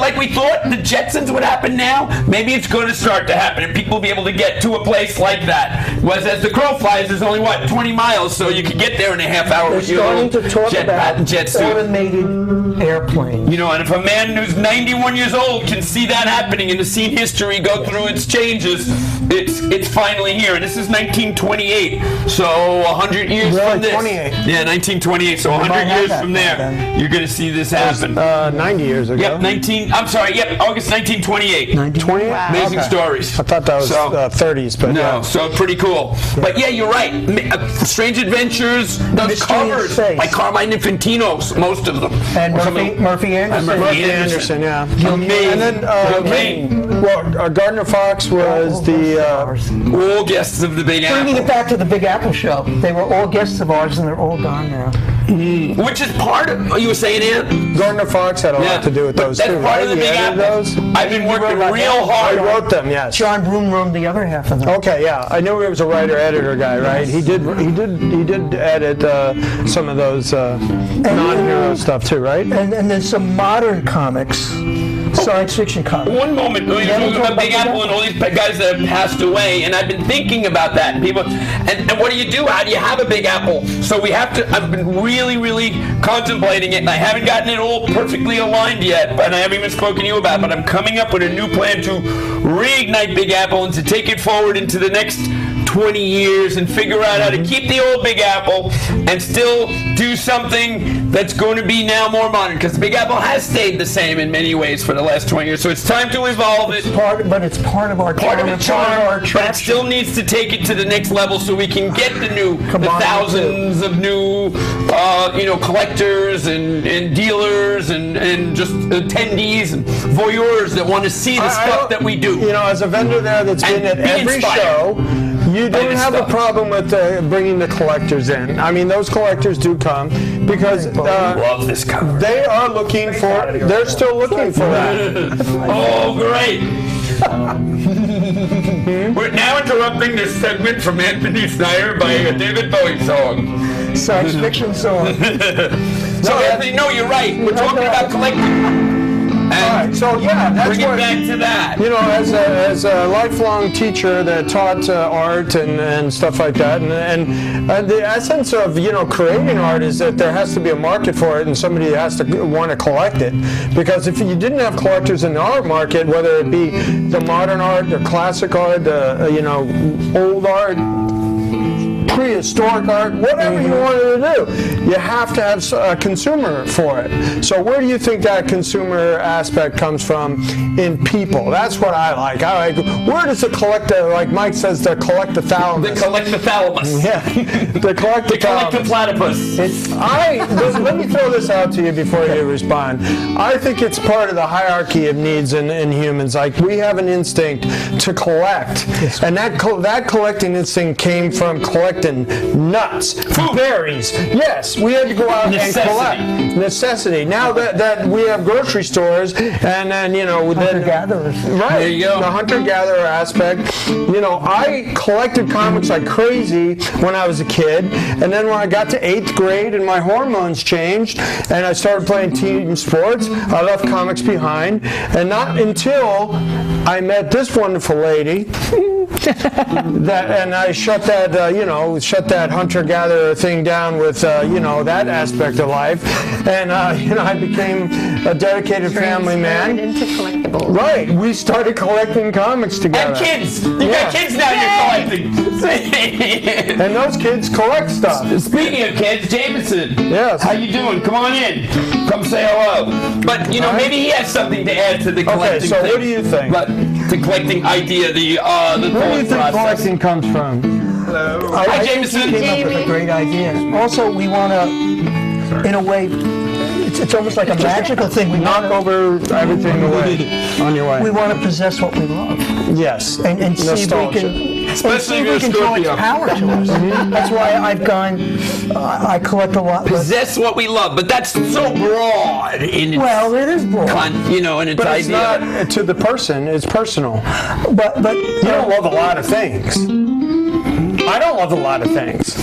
like we thought the Jetsons would happen now, maybe it's going to start to happen. And people will be able to get to a place like that. Whereas as the crow flies, there's only, 20 miles, so you can get there in a half hour with your Starting little to talk about jet suit. automated airplanes. You know, and if a man who's 91 years old can see that happening and has seen history go through its changes, it's finally here. And this is 1928, so 100 years from this. 28? Yeah, 1928, so 100 years from there, you're going to see this happen. 90 years ago. Yep, August 1928. 28? Amazing Stories. I thought that was 30s, but No, so pretty cool. But yeah, you're right. Strange Adventures, those Mystery in covers Space. by Carmine Infantino, most of them. And Or some of them. Murphy Anderson. Murphy Anderson, yeah. Amazing. And then, Amazing. Gardner Fox was the... All guests of the Big Bringing Apple. it back to the Big Apple show, they were all guests of ours and they're all gone now. Which is part of, you were saying, Ian? Gardner Fox had a lot to do with those, That's too, part right? of the He Big edited Apple. those? I've been working real I hard. wrote them, yes. John Broom wrote the other half of them. Okay, yeah, I knew he was a writer-editor guy, right? He did edit some of those non-hero stuff too, right? And there's some modern comics, science fiction comics. One moment, you're talking about Big Apple and all these guys that have passed away, and I've been thinking about that. People, and what do you do? How do you have a Big Apple? So we have to. I've been really contemplating it, and I haven't gotten it all perfectly aligned yet, but I haven't even spoken to you about it. But I'm coming up with a new plan to reignite Big Apple and to take it forward into the next 20 years and figure out how to keep the old Big Apple and still do something that's going to be now more modern, because the Big Apple has stayed the same in many ways for the last 20 years. So it's time to evolve it. But it's part of our Part of the charm, but it attraction. still needs to take it to the next level so we can get the thousands of new, collectors and dealers and just attendees and voyeurs that want to see the stuff that we do. You know, as a vendor there that's been at be every inspired. show, you don't have a problem with bringing the collectors in. I mean, those collectors do come because Love this cover. they are looking for. They're still looking for that. Oh, great. We're now interrupting this segment from Anthony Snyder by a David Bowie song. Science fiction song. So, Anthony, no, you're right. We're talking about collecting. And So yeah, that's bring it what. back to that. You know, as a lifelong teacher that taught art and stuff like that, and the essence of creating art is that there has to be a market for it, and somebody has to want to collect it. Because if you didn't have collectors in the art market, whether it be the modern art, the classic art, the old art, prehistoric art, whatever you wanted to do. You have to have a consumer for it. So where do you think that consumer aspect comes from in people? That's what I like. Where does the collector, like Mike says, the collectothalamus? The collectothalamus. Yeah, the collectoplatypus. Let me throw this out to you before you respond. I think it's part of the hierarchy of needs in humans. Like, we have an instinct to collect, and that collecting instinct came from collecting nuts, berries. Yes, we had to go out and collect. Necessity. Now that we have grocery stores, and then Hunter-gatherers. Right. There you go. The hunter-gatherer aspect. I collected comics like crazy when I was a kid, and then when I got to 8th grade and my hormones changed, and I started playing team sports, I left comics behind, and not until I met this wonderful lady and I shut that hunter-gatherer thing down with that aspect of life, and I became a dedicated family man. Into collectibles. Right, we started collecting comics together. And kids! You got kids now you're collecting. And those kids collect stuff. Speaking of kids, Jameson. Yes. How you doing? Come on in. Come say hello. But, maybe he has something to add to the collecting so thing. what do you think? But the collecting idea, the Where do you thought think process. collecting comes from? Hello. I Hi, think Jameson. you came up with a great idea. Also, we want to, in a way, it's almost like a magical thing. We Knock want over everything away on your way. we want to possess what we love, Yes. and see if we Nostalgia. can, Especially and see if if we you're can a draw its Scorpio. power to us. That's why I've gone. I collect a lot. Possess what we love, but that's so broad in its, Well, it is broad, in its But it's idea. not to the person, it's personal. but You don't love a lot of things. I don't love a lot of things.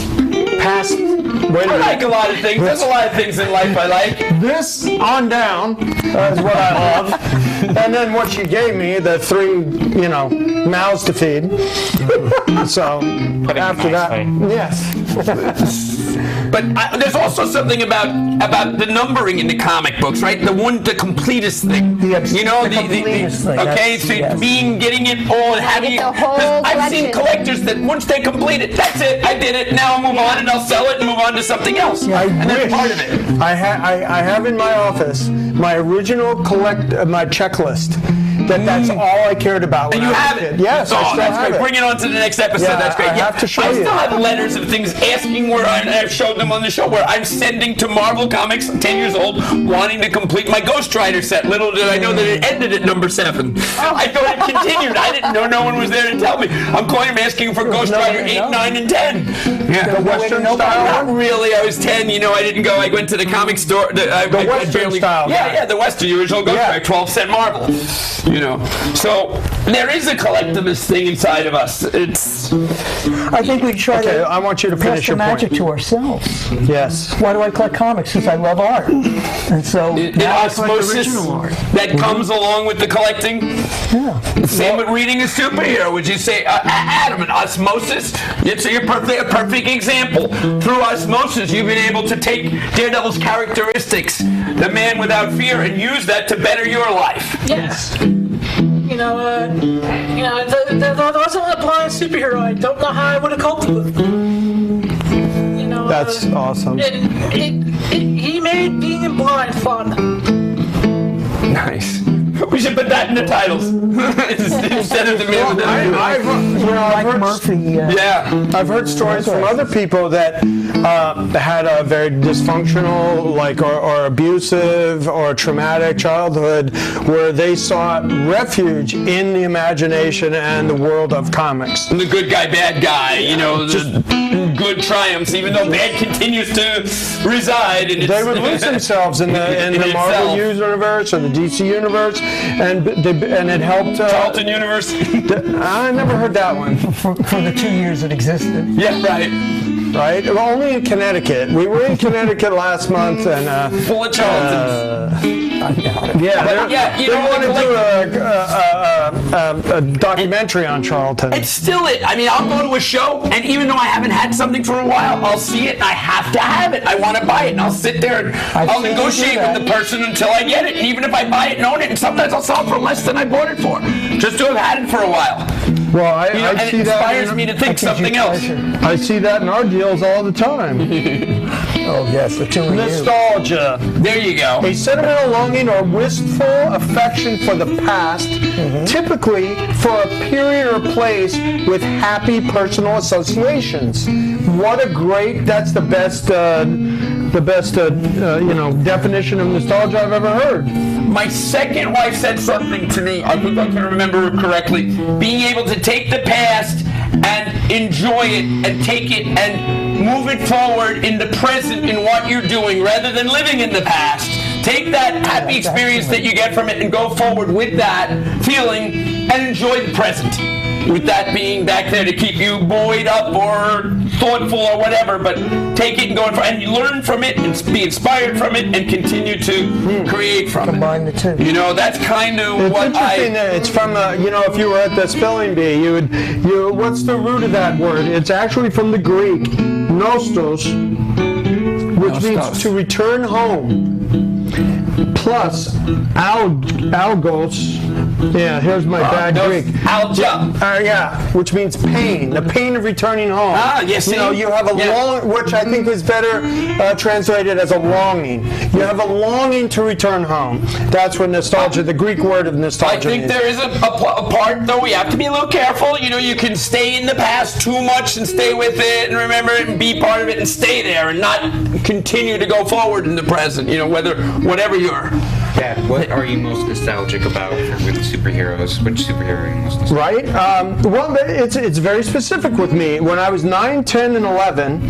Wait a I like minute. a lot of things. There's a lot of things in life I like. This on down is what I love. And then what she gave me, the 3, mouths to feed. So after that, yes. But there's also something about the numbering in the comic books, right? The completest thing. The completest thing. Okay, so Yes. getting it all and having it. Get the whole 'cause I've seen collection. collectors that once they complete it, that's it. I did it. Now I'll move on and I'll sell it and move on to something else. And that's part of it. I have in my office my original my checklist. That's all I cared about. And when you I was have a it. kid. Yes, oh, I still that's have great. it. Bring it on to the next episode. Yeah, That's great. I have to show I you. still have letters of things asking where I've showed them on the show where I'm sending to Marvel Comics, 10 years old, wanting to complete my Ghost Rider set. Little did I know that it ended at number 7. I thought it continued. I didn't know. No one was there to tell me. I'm calling him asking for Ghost no Rider way to 8, know. 9, and 10. Yeah. The Western style. Not really. I was 10. I didn't go. I went to the comic store. I Western barely, style Yeah, guy. yeah, the Western, the original Ghost Yeah. Rider, 12-cent Marvel. So there is a collectivist thing inside of us. It's I think we try Okay, to I want you to pass finish the your magic point. to ourselves. Yes. Why do I collect comics? Because I love art, and so in now I collect osmosis original art. that comes along with the collecting. Yeah. Same with reading a superhero. Would you say, Adam, an osmosis? You're a perfect example. Through osmosis, you've been able to take Daredevil's characteristics, the man without fear, and use that to better your life. Yes. There wasn't a blind superhero. I don't know how I would have coped with it. That's awesome. He made being blind fun. Nice. We should put that in the titles instead of the man without fear. I've Mike heard, Murphy. Yeah. I've heard stories from other people that had a very dysfunctional, or abusive, or traumatic childhood, where they sought refuge in the imagination and the world of comics. The good guy, bad guy, the good triumphs, even though bad continues to reside in its They would lose themselves in the in Marvel itself. universe or the DC universe, and it helped. Charlton Universe. I never heard that one. For the 2 years it existed. Yeah, right. Right? Well, only in Connecticut. We were in Connecticut last month, and Full of Charltons. they want to do a documentary on Charlton. It's still it. I mean, I'll go to a show, and even though I haven't had something for a while, I'll see it, and I have to have it. I want to buy it, and I'll sit there, and I'll negotiate with the person until I get it. And even if I buy it and own it, and sometimes I'll sell it for less than I bought it for. just to have had it for a while. Well, I And see it that. inspires me to think something else. I see that in our deals all the time. Oh, yes, the two of you. Nostalgia. There you go. A sentimental longing or wistful affection for the past, typically for a period or place with happy personal associations. What a great, that's the best definition of nostalgia I've ever heard. My second wife said something to me, I think I can remember it correctly, being able to take the past and enjoy it and take it and move it forward in the present in what you're doing rather than living in the past. Take that happy experience that you get from it and go forward with that feeling and enjoy the present. With that being back there to keep you buoyed up or thoughtful or whatever, but take it and go and you learn from it and be inspired from it and continue to create from Combine the two. it. That's kind of It's what interesting that it's from, if you were at the spelling bee, what's the root of that word? It's actually from the Greek, nostos, which means to return home. Plus, algos. Yeah, here's my bad Greek. Alga. Which means pain. The pain of returning home. Yes. You have a long, which I think is better translated as a longing. You have a longing to return home. That's what nostalgia, the Greek word of nostalgia I think is. there is a part, though, we have to be a little careful. You can stay in the past too much and stay with it and remember it and be part of it and stay there and not continue to go forward in the present, whatever you're. Yeah, what are you most nostalgic about with superheroes? Which superhero are you most nostalgic Right? Well, it's very specific with me. When I was 9, 10, and 11,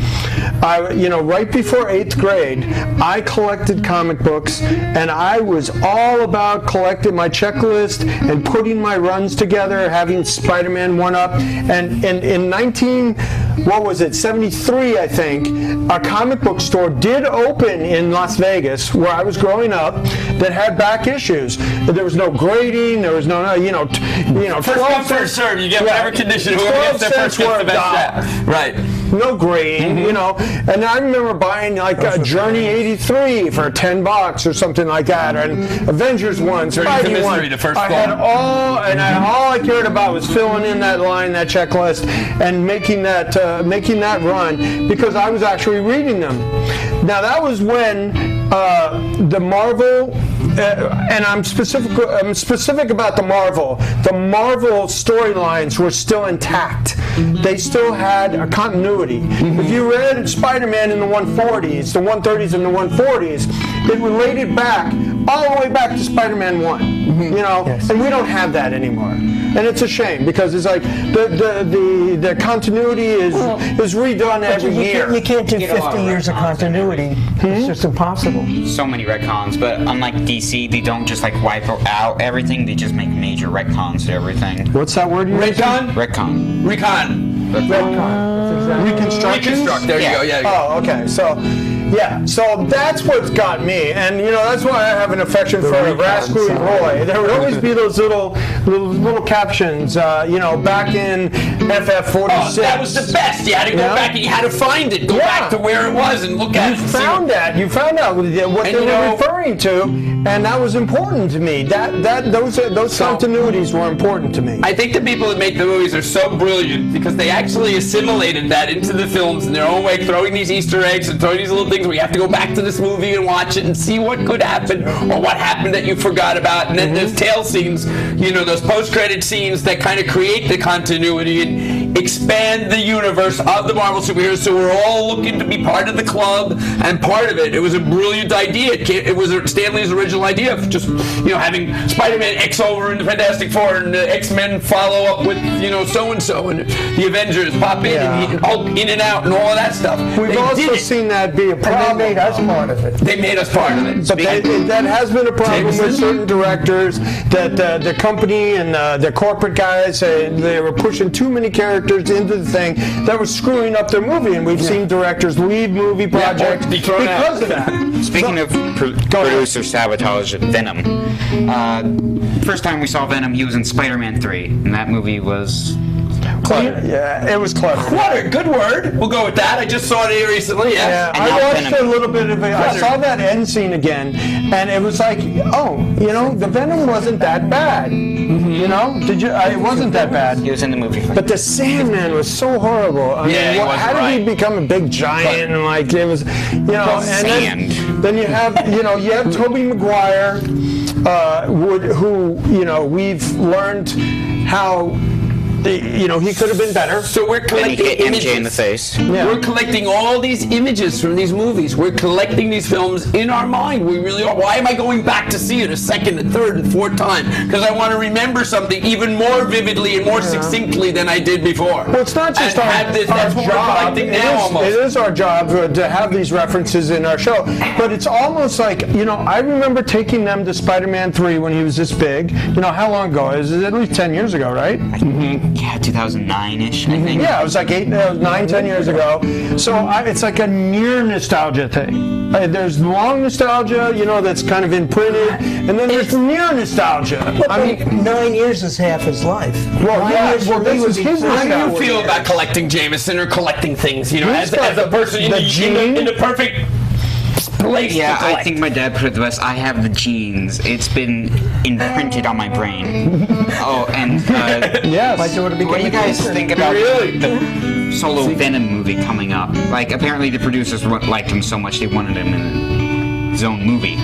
right before 8th grade, I collected comic books, and I was all about collecting my checklist and putting my runs together, having Spider-Man 1-up. And in 73, I think, a comic book store did open in Las Vegas, where I was growing up, that had back issues. There was no grading. There was no, First come, first serve. You get whatever condition. Whoever gets there first gets the best set. Right. No grading, And I remember buying like a Journey 83 for $10 or something like that, and Avengers 1, Spidey 1. I had all I cared about was filling in that line, that checklist, and making that run because I was actually reading them. Now that was when the Marvel. And I'm specific about the Marvel. The Marvel storylines were still intact. They still had a continuity. If you read Spider-Man in the 140s, the 130s and the 140s, it related back all the way back to Spider-Man 1. Yes. And we don't have that anymore. And it's a shame because it's like the continuity is redone every year. You can't do 50 years of continuity. It's just impossible. So many retcons, but unlike DC, they don't just wipe out everything. They just make major retcons to everything. What's that word you used? Retcon. Reconstruction? Reconstruct. There you go. Yeah. Oh, okay. So that's what's got me, and that's why I have an affection for Rascal Roy. There would always be those little captions, back in FF46. Oh, that was the best. You had to go back and you had to find it. Go back to where it was and look at it. You found out what they were referring to, and that was important to me. Those continuities were important to me. I think the people that make the movies are so brilliant because they actually assimilated that into the films in their own way, throwing these Easter eggs and throwing these little things where you have to go back to this movie and watch it and see what could happen or what happened that you forgot about. And then there's tail scenes, those post-credit scenes that kind of create the continuity and expand the universe of the Marvel superheroes, so we're all looking to be part of the club and part of it. It was a brilliant idea. It was Stan Lee's original idea of just, having Spider-Man X over in the Fantastic Four and the X-Men follow up with, so-and-so and the Avengers pop in and Hulk in and out and all of that stuff. We've also seen that be a problem. And they made us part of it. They made us part of it. But that has been a problem with certain directors, that the company and the corporate guys, they were pushing too many characters into the thing that was screwing up their movie, and we've seen directors leave movie projects because of that. Speaking of producer sabotage, Venom. First time we saw Venom, he was in Spider-Man 3, and that movie was Yeah, it was clever. Clutter, good word. We'll go with that. I just saw it here recently. Yeah, Yes. I watched a little bit of it. I saw that end scene again, and it was like, oh, you know, the Venom wasn't that bad. You know, did you? It wasn't that bad. He was in the movie. But the Sandman was so horrible. I mean, he wasn't how did he become a big giant? And like it was, you know, and then you have, you know, you have Tobey Maguire, who, you know, we've learned how. You know, he could have been better. So we're collecting images. MJ in the face. Yeah. We're collecting all these images from these movies. We're collecting these films in our mind. We really are. Why am I going back to see it a second, and third, and fourth time? Because I want to remember something even more vividly and more succinctly than I did before. Well, it's not just that's what we're collecting now, almost. It is our job to have these references in our show. But it's almost like, you know, I remember taking them to Spider-Man 3 when he was this big. You know, how long ago? It was at least 10 years ago, right? Yeah, 2009-ish, I think. Yeah, it was like 9, 10 years ago. So it's like a near nostalgia thing. There's long nostalgia, you know, that's kind of imprinted, and then there's near nostalgia. I mean, 9 years is half his life. Well, yeah, well, this was his How do you nostalgia. feel about collecting Jameson or collecting things? You know, He's as a person in the perfect place Yeah, to collect. I think my dad put it the best. I have the genes. It's been imprinted on my brain. Oh, and Yes. My daughter became what do you a guys dancer. think about the solo Venom movie coming up? Like, apparently the producers liked him so much they wanted him in his own movie.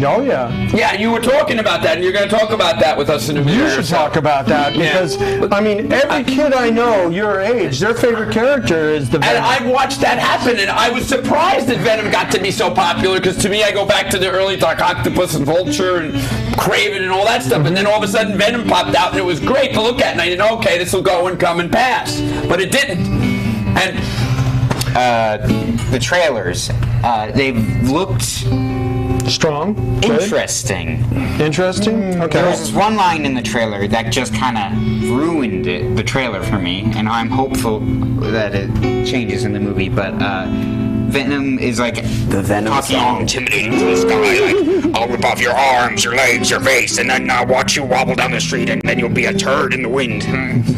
Oh, yeah. Yeah, you were talking about that, and you're going to talk about that with us in a minute. You should talk about that because, I mean, every kid I know your age, their favorite character is the Venom. And I've watched that happen, and I was surprised that Venom got to be so popular, because to me, I go back to the early Dark Octopus and Vulture and Kraven and all that stuff, and then all of a sudden Venom popped out, and it was great to look at, and I didn't know, okay, this will go and come and pass. But it didn't. And The trailers, they've looked Strong. interesting. Interesting? Okay. There was this one line in the trailer that just kind of ruined the trailer for me, and I'm hopeful that it changes in the movie, but Venom is like the Venom talking all intimidating to this guy, like, I'll rip off your arms, your legs, your face, and then I'll watch you wobble down the street, and then you'll be a turd in the wind.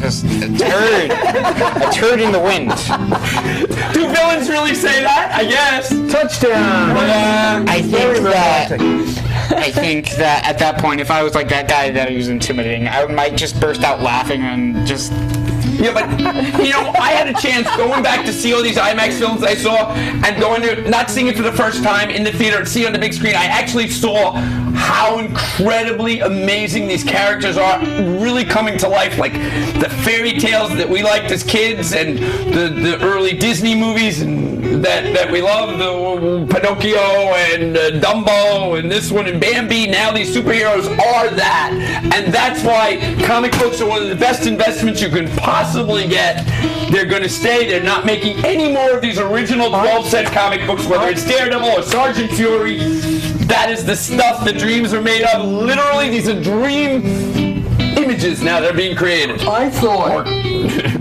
Just a turd. A turd in the wind. do villains really say that? I guess. Touchdown! I think that at that point, if I was like that guy that was intimidating, I might just burst out laughing and just... Yeah, but, you know, I had a chance going back to see all these IMAX films I saw and going to, not seeing it for the first time in the theater and see it on the big screen. I actually saw how incredibly amazing these characters are really coming to life. Like the fairy tales that we liked as kids and the early Disney movies and that we love, the Pinocchio and Dumbo and this one and Bambi. Now these superheroes are that. And that's why comic books are one of the best investments you can possibly get. They're going to stay. They're not making any more of these original 12-cent comic books, whether it's Daredevil or Sergeant Fury. That is the stuff the dreams are made of. Literally, these are dream images now that are being created. I thought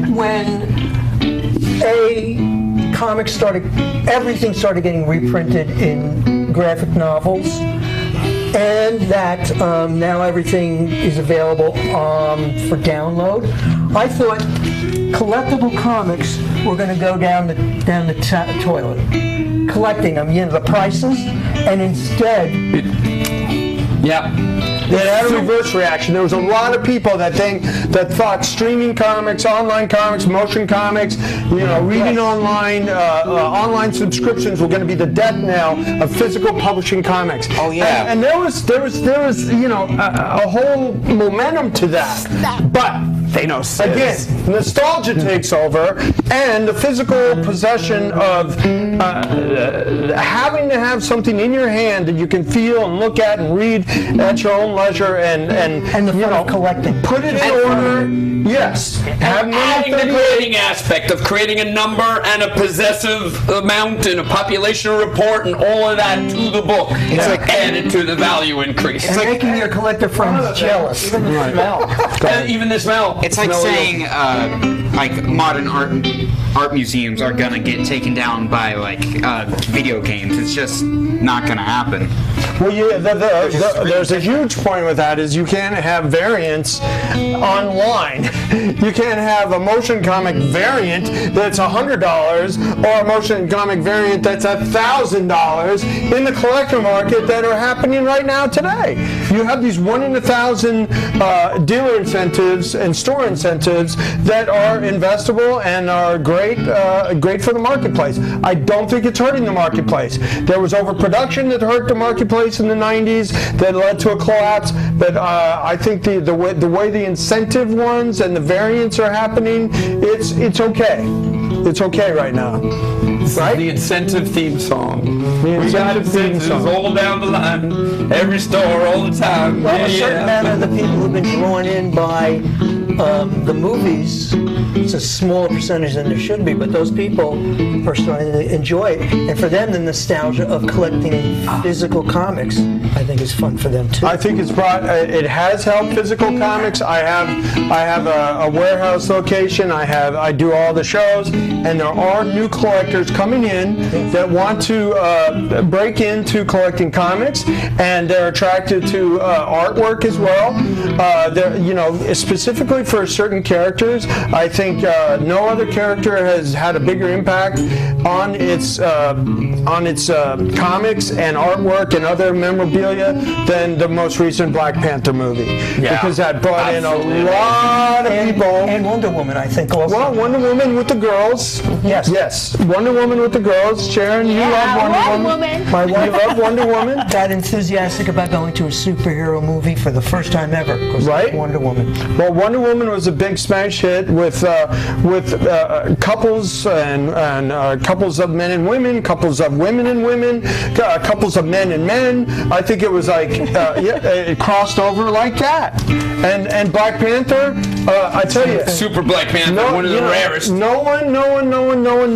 when everything started getting reprinted in graphic novels, and that now everything is available for download, I thought collectible comics were going to go down the toilet, collecting them, you know, the prices, and instead, Yeah. They had a reverse reaction. There was a lot of people that thought streaming comics, online comics, motion comics, you know, reading online, online subscriptions were going to be the death knell of physical publishing comics. Oh yeah. And there was you know a whole momentum to that, but. Again, nostalgia takes over, and the physical possession of having to have something in your hand that you can feel and look at and read at your own leisure, and the fun of collecting. Put it in order. Yes. Adding the grading aspect of creating a number and a possessive amount and a population report and all of that to the book. It's like added to the value increase. It's like making your collector friends jealous. Even the smell. Even the smell. It's like saying, like modern art museums are gonna get taken down by like video games. It's just not gonna happen. Well, there's a huge point with that is you can't have variants online. You can't have a motion comic variant that's $100 or a motion comic variant that's $1,000 in the collector market that are happening right now today. You have these 1 in 1,000 dealer incentives and store incentives that are investable and are great for the marketplace. I don't think it's hurting the marketplace. There was overproduction that hurt the marketplace in the 90s that led to a collapse, but I think the way the incentive ones and the variants are happening, it's okay. It's okay right now. Right? The incentive theme song. The incentive theme Incentives song. all down the line, every store, all the time. Well, a certain amount of the people who've been drawn in by the movies, it's a smaller percentage than there should be, but those people are starting to enjoy it. And for them, the nostalgia of collecting physical comics, I think, is fun for them too. I think it has helped physical comics. I have a warehouse location. I do all the shows, and there are new collectors coming in that want to break into collecting comics, and they're attracted to artwork as well. Specifically for certain characters, I think no other character has had a bigger impact on its comics and artwork and other memorabilia than the most recent Black Panther movie, because that brought in a lot of people. And Wonder Woman, I think, also. Well, Wonder Woman with the girls. Yes. Wonder Woman with the girls. Sharon, you love Wonder Woman. My wife loved Wonder Woman. Got enthusiastic about going to a superhero movie for the first time ever. Right? Wonder Woman. Well, Wonder Woman was a big smash hit with couples and couples of men and women, couples of women and women, couples of men and men. I think it was like it crossed over like that. And Black Panther, I tell you, Super Black Panther, one of the rarest. No one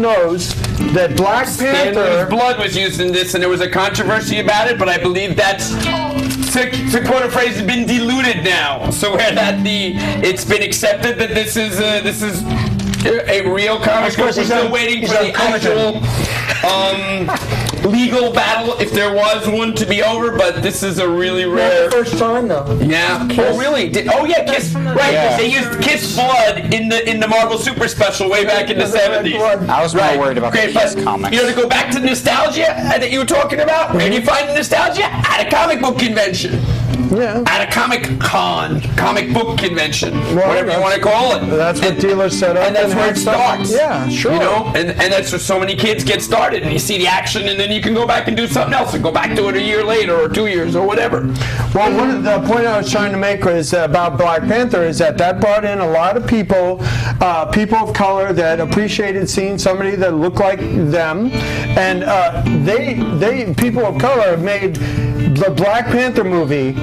knows that Black Panther. Blood was used in this, and there was a controversy about it, but I believe that's, to quote a phrase, has been diluted now. So where it's been accepted that this is a real comic book. We're still waiting for the actual legal battle, if there was one, to be over, but this is a really rare. First time though. Yeah. Oh really? Kiss. Right. Yeah. They used Kiss blood in the Marvel Super Special way back in the 70s. I was more worried about the Kiss comics. To go back to nostalgia that you were talking about, where do you find the nostalgia? At a comic book convention. Yeah. At a comic book convention, Well, whatever you want to call it. That's what dealers set up. And that's where it starts. Yeah, sure. And that's where so many kids get started, and you see the action, and then you can go back and do something else, and go back to it a year later, or 2 years, or whatever. Well, the point I was trying to make was about Black Panther is that brought in a lot of people of color that appreciated seeing somebody that looked like them, and people of color made the Black Panther movie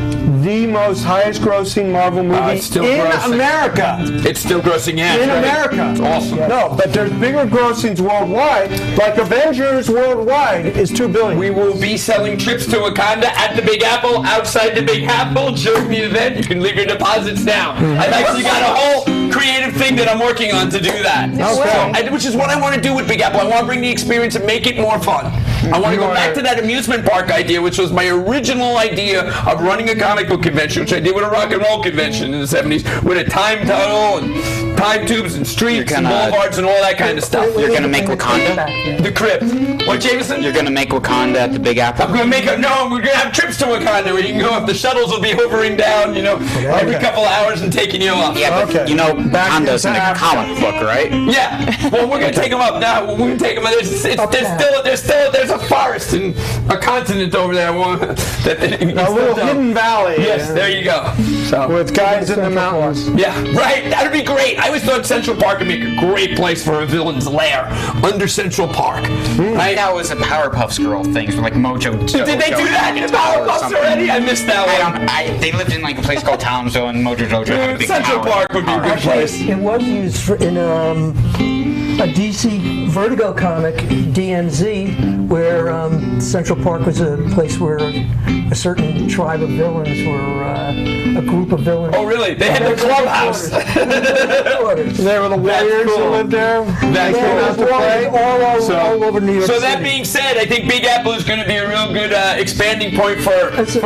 the most highest grossing Marvel movie in America. It's still grossing, in America. It's awesome. No, but there's bigger grossings worldwide. Like Avengers worldwide is $2 billion. We will be selling trips to Wakanda at the Big Apple, outside the Big Apple during the event. You can leave your deposits now. I've actually got a whole creative thing that I'm working on to do that. Okay. Which is what I want to do with Big Apple. I want to bring the experience and make it more fun. I want to go back to that amusement park idea, which was my original idea of running a comic book convention, which I did with a rock and roll convention in the 70s, with a time tunnel and time tubes and streets and boulevards and all that kind of stuff. You're gonna make Wakanda? The Crypt. What, Jameson? You're gonna make Wakanda at the Big Apple? I'm gonna we're gonna have trips to Wakanda where you can go up. The shuttles will be hovering down, every couple hours and taking you up. Yeah, but Wakanda's in a comic book, right? Yeah. Well, we're gonna take them up now. We're gonna take them up. There's a forest and a continent over there. A little hidden valley. Yes, there you go. So, with guys in the mountains. Yeah, right. That'd be great. I always thought Central Park would make a great place for a villain's lair under Central Park. Right? That was a Powerpuff Girl thing from like Mojo. Did they do that in Powerpuffs already? I missed that one. They lived in like a place called Townsville, and Mojo Jojo had a big Central Park would be a good place. It was used in a DC Vertigo comic, DMZ, where Central Park was a place where a certain tribe of villains were a group of villains. Oh, really? They had their clubhouse. They were the warriors who lived there. That's all over New York So City. that being said, I think Big Apple is going to be a real good expanding point for us,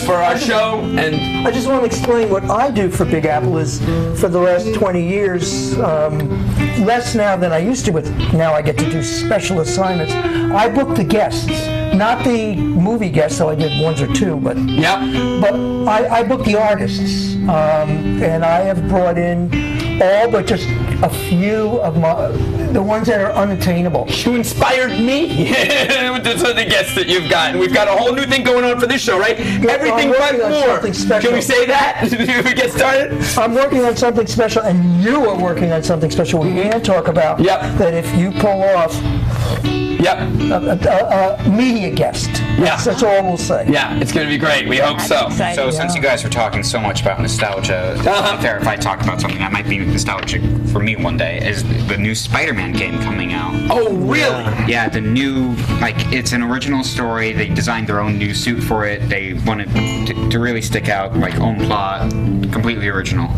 for our show. And I just want to explain what I do for Big Apple is for the last 20 years, less now than I used to, but now I get to do special assignments. I book the guests, not the movie guests, though I did ones or two, but I book the artists, and I have brought in all but just a few of the ones that are unattainable. You inspired me with the guests that you've got. We've got a whole new thing going on for this show, right? Everything but more. Can we say that? If we get started? I'm working on something special, and you are working on something special. We can talk about that if you pull off a media guest. That's all we'll say. Yeah, it's going to be great. We hope so. So since you guys were talking so much about nostalgia, there, if I talk about something that might be nostalgic for me one day, is the new Spider-Man game coming out. Oh, really? Yeah, the new, it's an original story. They designed their own new suit for it. They wanted to really stick out, own plot, completely original.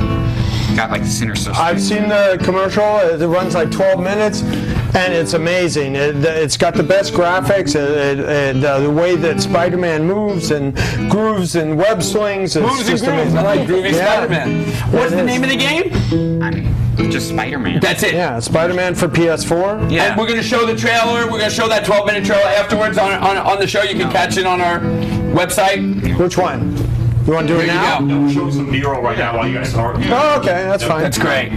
Got the Sinister. I've seen the commercial. It runs 12 minutes, and it's amazing. It's got the best graphics, and the way that Spider-Man moves and grooves and web slings. Moves and grooves. I like groovy Spider-Man. What's the name of the game? Just Spider-Man. That's it. Yeah, Spider-Man for PS4. Yeah. And we're going to show the trailer. We're going to show that 12-minute trailer afterwards on the show. You can catch it on our website. Which one? You want to do it now? We'll show some B-roll right now while you guys start. Oh, okay, that's fine. That's great.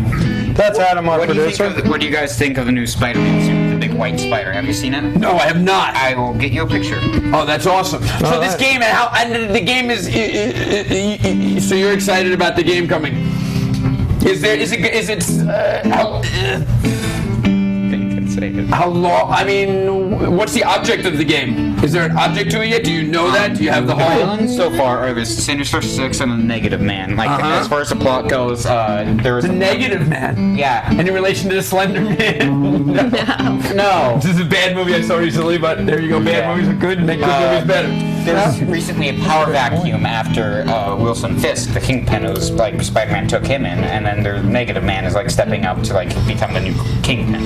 That's Adam, our producer. What do you guys think of the new Spider-Man suit, the big white spider? Have you seen it? No, I have not. I will get you a picture. Oh, that's awesome. So this game, and the game is, so you're excited about the game coming. How long? I mean, what's the object of the game? Is there an object to it yet? Do you know that? Do you have the whole? Villains so far are the Sinister Six and the Negative Man. As far as the plot goes, there was the Negative Man. Yeah. Any relation to the Slender Man? No. This is a bad movie I saw recently, but there you go. Bad movies are good. Make good movies better. There's recently a power vacuum after Wilson Fisk, the Kingpin, who's Spider-Man took him in, and then the Negative Man is stepping up to become the new Kingpin.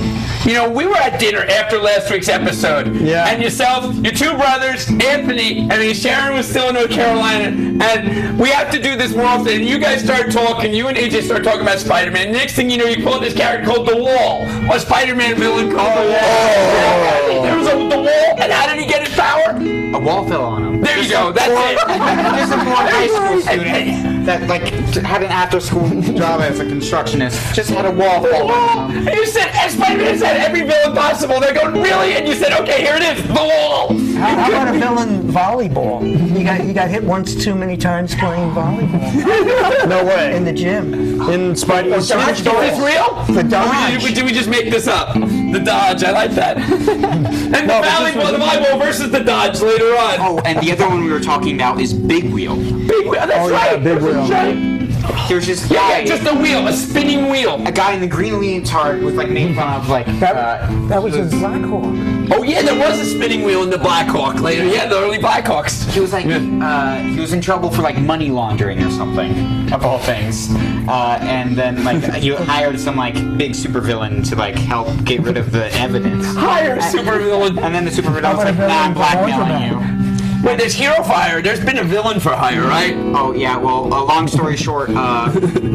We were at dinner after last week's episode, and yourself, your two brothers, Anthony, Sharon was still in North Carolina, and we have to do this more often. And you guys start talking, you and AJ start talking about Spider-Man. Next thing you know, you called this character called The Wall, a Spider-Man villain called The Wall. There was The Wall, and how did he get his power? A wall fell on him. There you go, that's it. There's a more high school student that had an after-school job as a constructionist, just had a wall fall on him. You said, Spider-Man said every villain possible. They're going, really? And you said, okay, here it is, The Wall. How about a villain volleyball? You got hit once too many times playing volleyball. No way. In the gym. In Spider-Man. Is this real? The Dodge. Did we just make this up? The Dodge, I like that. And the volleyball versus the Dodge later on. Oh, and the other one we were talking about is Big Wheel. Big Wheel, that's right. Big Wheel. There's this guy. guy. Just a wheel, a spinning wheel. A guy in the green leotard with made fun of that was in Black Hawk. Oh yeah, there was a spinning wheel in the Black Hawk later. Yeah, the early Black Hawks. He was he was in trouble for money laundering or something, of all things. And then you hired some big supervillain to help get rid of the evidence. Hire a supervillain. And then the supervillain was nah, I'm blackmailing you. Wait, there's Hero Fire. There's been a villain for hire, right? Oh yeah. Well, long story short,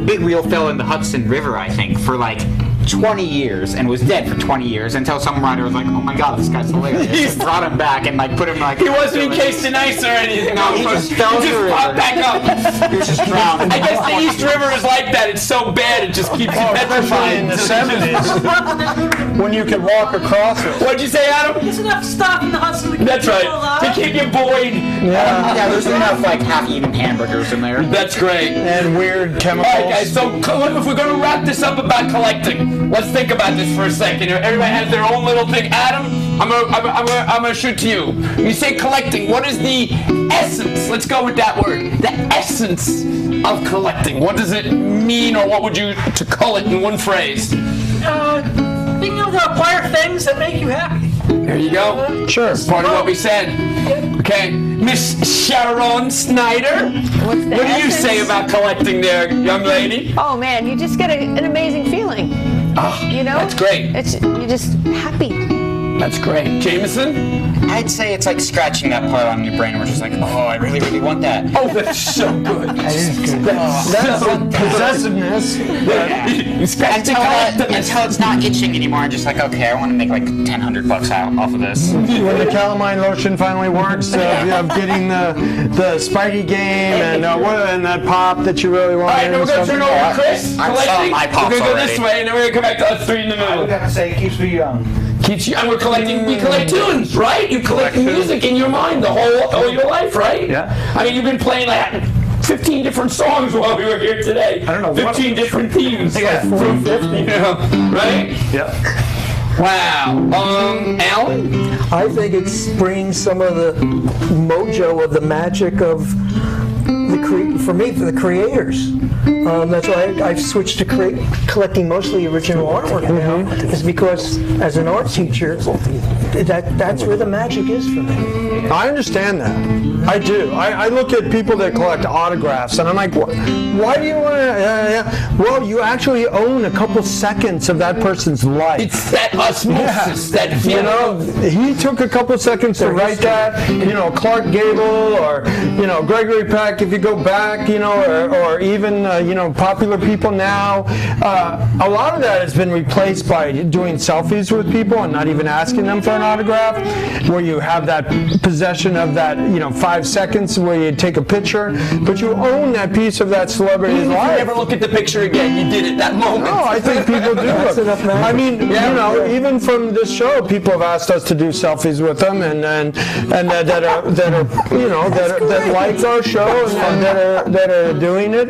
Big Wheel fell in the Hudson River, I think, for 20 years and was dead for 20 years until some writer was like, oh my god, this guy's hilarious. And brought him back and put him He wasn't encased in ice or anything. No, he just fell He just popped back up. He was just drowned. I guess the East River is like that. It's so bad it just keeps you Especially in petrified. the 70s, when you could walk across it. What'd you say, Adam? There's enough stuff in the Hudson to keep That's people right. To alive. keep you buoyed. Yeah, there's enough half-eaten hamburgers in there. That's great. And weird chemicals. All right, guys. So if we're going to wrap this up about collecting, let's think about this for a second. Everybody has their own little thing. Adam, I'm gonna shoot to you. You say collecting. What is the essence? Let's go with that word. The essence of collecting. What does it mean, or what would you to call it in one phrase? Being able want to acquire things that make you happy. There you go. Sure. Part of what we said. Okay, Miss Sharon Snyder. What's the What do you essence? say about collecting there, young lady? Oh man, you just get an amazing feeling. You know? That's great. You're just happy. That's great. Jameson? I'd say it's like scratching that part on your brain where it's just like, oh, I really, really want that. Oh, that's so good. That is good. That's possessiveness. You scratch the Until it's not itching anymore. I'm just like, okay, I want to make like $1,000 out off of this. When the calamine lotion finally works, of getting the Spidey game and that pop that you really want. All right, now we're going to turn over to Chris. I'm collecting. selling my pops We're going to go already. this way, and then we're going to come back to us three in the I middle. would have to say it keeps me young. Keeps you, and we collect tunes, right? You collect music in your mind all your life, right? Yeah. I mean, you've been playing like 15 different songs while we were here today. I don't know. 15 different themes. Yeah. From 50, right? Yeah. Wow. Alan? I think it brings some of the mojo of the magic of for the creators. That's why I've switched to collecting mostly original artwork now. Is because as an art teacher, that's where the magic is for me. I understand that. I do. I look at people that collect autographs, and I'm like, why do you want to? Well, you actually own a couple seconds of that person's life. It's that osmosis, that feeling. You know, he took a couple seconds to write that. You know, Clark Gable or Gregory Peck. If you go back, or even popular people now. A lot of that has been replaced by doing selfies with people and not even asking them for an autograph, where you have that possession of that 5 seconds where you take a picture, but you own that piece of that celebrity's Even if you life. never look at the picture again, you did it that moment. No, I think people do. I mean, even from this show, people have asked us to do selfies with them, and that like our show and that are doing it.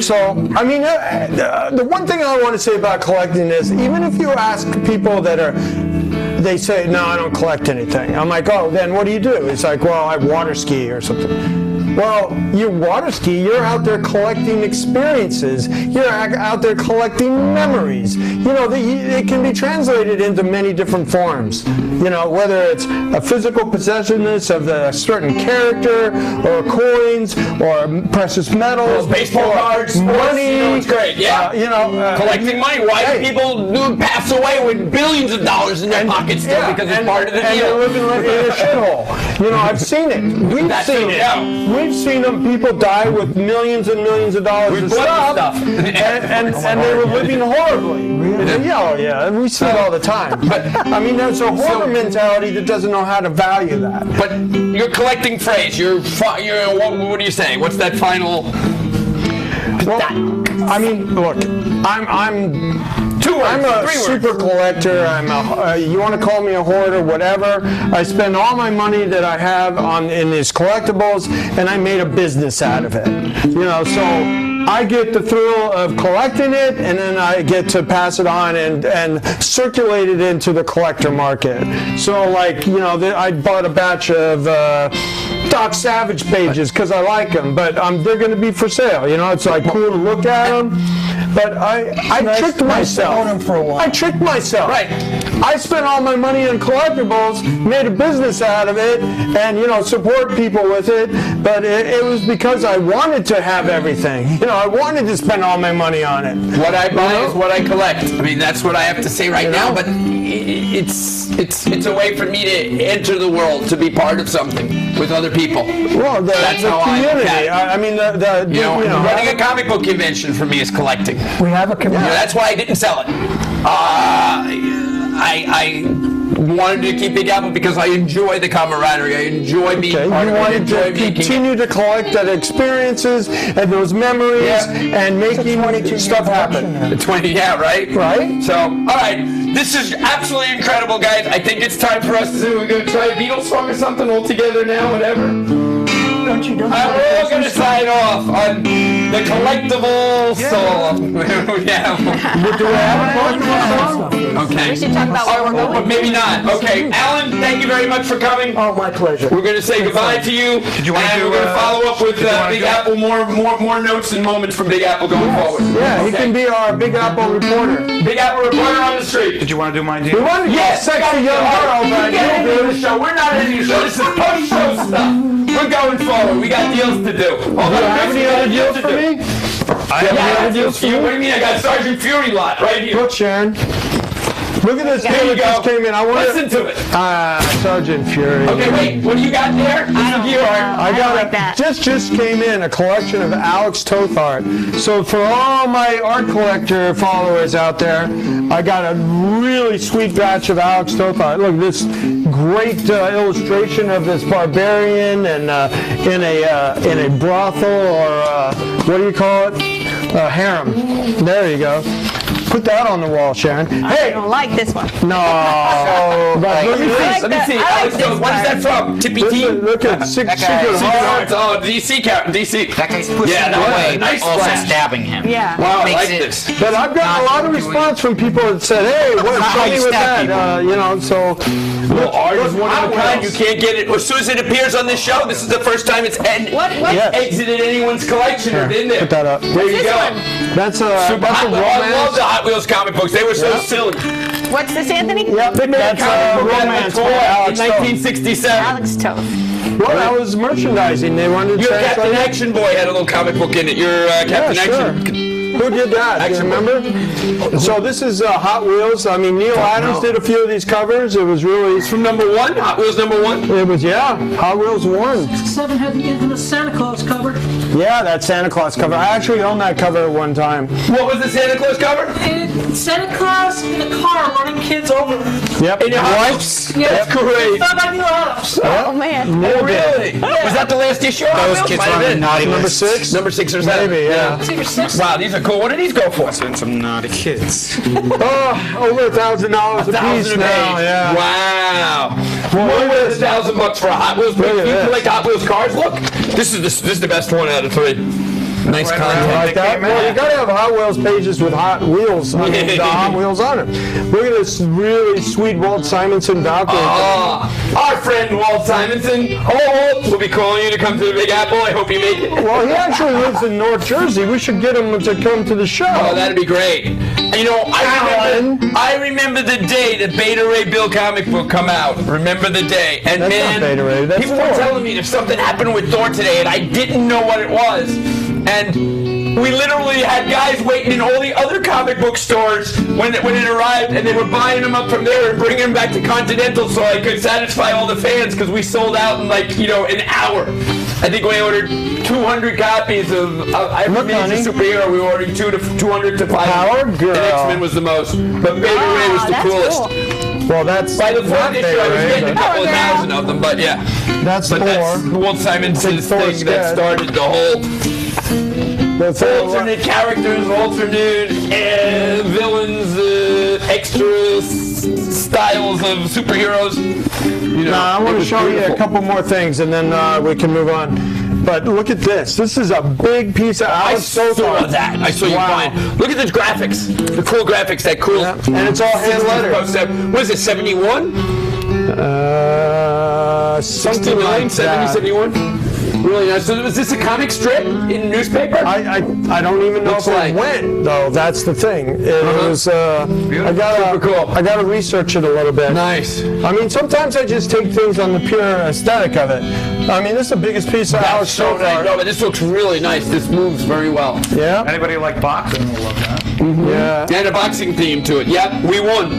So, I mean, the one thing I want to say about collecting is, even if you ask people they say, no, I don't collect anything. I'm like, oh, then what do you do? It's like, well, I water ski or something. Well, you water ski, you're out there collecting experiences. You're out there collecting memories. It can be translated into many different forms. Whether it's a physical possessiveness of a certain character, or coins, or precious metals, baseball cards, money. It's great. Yeah. Collecting money. Why do people pass away with billions of dollars in their pockets still? Because it's part of the and deal. they're living in a shithole. I've seen it. We've seen them. People die with millions and millions of dollars of stuff, and they were living horribly. Yeah, we see it all the time. But I mean, there's a hoarder mentality that doesn't know how to value that. But your collecting phrase, what do you say? What's that final? Well, I mean, look, I'm a super collector. You want to call me a hoarder, whatever. I spend all my money that I have in these collectibles, and I made a business out of it. So I get the thrill of collecting it, and then I get to pass it on and circulate it into the collector market. So, like, I bought a batch of Doc Savage pages because I like them, but they're going to be for sale. It's like cool to look at them. But I tricked myself. Own them for a while. I tricked myself. Right. I spent all my money on collectibles, made a business out of it, and support people with it. But it was because I wanted to have everything. I wanted to spend all my money on it. What I buy is what I collect. I mean, that's what I have to say right now. But it's a way for me to enter the world, to be part of something with other people. Well, that's the community. I mean, running a comic book convention for me is collecting. We have a community. That's why I didn't sell it. I wanted to keep it down because I enjoy the camaraderie. I enjoy being part of it. You wanted to continue to collect that experiences and those memories and making stuff happen. Right? Right? So, all right. This is absolutely incredible, guys. I think it's time for us to, we're going to try a Beatles song or something all together now, whatever. Don't you? We're all going to sign off on the collectible song. Yeah. Do we have a Okay. We should talk about where we're going. But maybe not. Okay, Alan, thank you very much for coming. Oh, my pleasure. We're going to say goodbye to you. Did you want to and do, we're going to follow up with Big Apple, more notes and moments from Big Apple going forward. Yeah, he can be our Big Apple reporter. Big Apple reporter on the street. Did you want to do mine, We too? want to get a sexy young girl, but We get into the show. We're not into the show. This is post-show stuff. We're going forward. We got deals to do. Do you have any other deals for me? I have Yeah, other deals for you. you? What do you mean? I got Sergeant Fury lot right here. Look, Sharon. Look at this There deal you that go. just came in. I want Listen to it. Sergeant Fury. Okay, wait. What do you got there? This is your art. I got like that. just came in a collection of Alex Toth art. So for all my art collector followers out there, I got a really sweet batch of Alex Toth art. Look, this great illustration of this barbarian and in a brothel or what do you call it? A harem. There you go. Put that on the wall, Sharon. I Hey, don't like this one. no. But look at this. Let me see. I like Alex, this what is that from? Tippy T? Look at Secret guy's- Heart. Oh, DC character. DC. That guy's pushing Yeah, it that away, was a nice but also splash. stabbing him. Yeah. Wow, I Makes like it- this. But I've gotten a lot of response from people that said, "Hey, what? How Show you me with stab that." people. You know, so Well, art is one Hot of a Wheels. kind. You can't get it. As soon as it appears on this show, this is the first time it's What? Yes. exited anyone's collection or didn't it? put that up. There you this go. one? That's a Super that's a Hot Wheels. I love romance. the Hot Wheels comic books. They were so silly. What's this, Anthony? Yep, They made that's a comic book out of a romance toy by in Alex Toth. 1967. Alex Toth. Well, that was merchandising. They wanted to Your translate Captain it. Action Boy had a little comic book in it. Your Captain Yeah, sure. Action. Who did that? Do you Action remember? So this is Hot Wheels. I mean, Neil Adams did a few of these covers. It was really, From number one, Hot Wheels number one. it was, yeah, Hot Wheels 1. 7 had the infamous Santa Claus cover. Yeah, that Santa Claus cover. I actually owned that cover at one time. What was the Santa Claus cover? And Santa Claus in a car running kids over. Yep. In your house? Yeah, That's great. Thought I knew Adams. Oh, man. Oh, really? Was that the last issue? of Hot Those Wheels? kids Might were have on the been. naughty Number list. 6? Number 6 or 7. Maybe, yeah. Secret Six. Wow, these are cool. What do these go for? Some naughty kids. Oh, over $1,000 a piece $1,000 now, each. yeah. Wow. Well, More look than at this. $1,000 for a Hot Wheels. Look at You this. collect Hot Wheels cars? Look, this is the best one out of 3. Nice You content. like that? Well, you gotta have Hot Wheels pages with Hot Wheels. I mean, the Hot Wheels on it. Look at this really sweet Walt Simonson Valkyrie. Our friend Walt Simonson. Oh, we'll be calling you to come to the Big Apple. I hope you make it. Well, he actually lives in North Jersey. We should get him to come to the show. Oh, that'd be great. And you know, I remember the day that Beta Ray Bill comic book come out. Remember the day. And That's man, not Beta Ray, that's people were Thor. telling me there's something happened with Thor today, and I didn't know what it was. And we literally had guys waiting in all the other comic book stores when it arrived, and they were buying them up from there and bringing them back to Continental so I could satisfy all the fans because we sold out in an hour. I think we ordered 200 copies of every major honey. superhero. We ordered 200 to 500. Power Girl. And X-Men was the most, but Beta Ray was the that's coolest. cool. Well, that's By the not fourth issue, I was Beta getting Ray, a couple of Power Girl. thousand of them, but yeah. that's But that's Thor. Walt Simonson's Thor's thing that dead. started the whole The Thor. alternate characters, alternate villains, extra styles of superheroes. You know, Now, I want it to was show you a beautiful. couple more things, and then we can move on. But look at this. This is a big piece of I Alex saw Toth. that. I saw you Wow. buying. Look at the graphics. The cool graphics. That cool. Yeah, and it's all hand lettered. What is it? 71? Something 69? like 70, that. 71? Really nice. So was this a comic strip in newspaper? I don't even know Looks if like. it went though. That's the thing. It was. I Super gotta. cool. I gotta research it a little bit. Nice. I mean, sometimes I just take things on the pure aesthetic of it. I mean, this is the biggest piece of That's Alex so Toth nice. art. No, but this looks really nice. This moves very well. Yeah. Anybody like boxing will love that. Yeah. And a boxing theme to it. Yep, we won.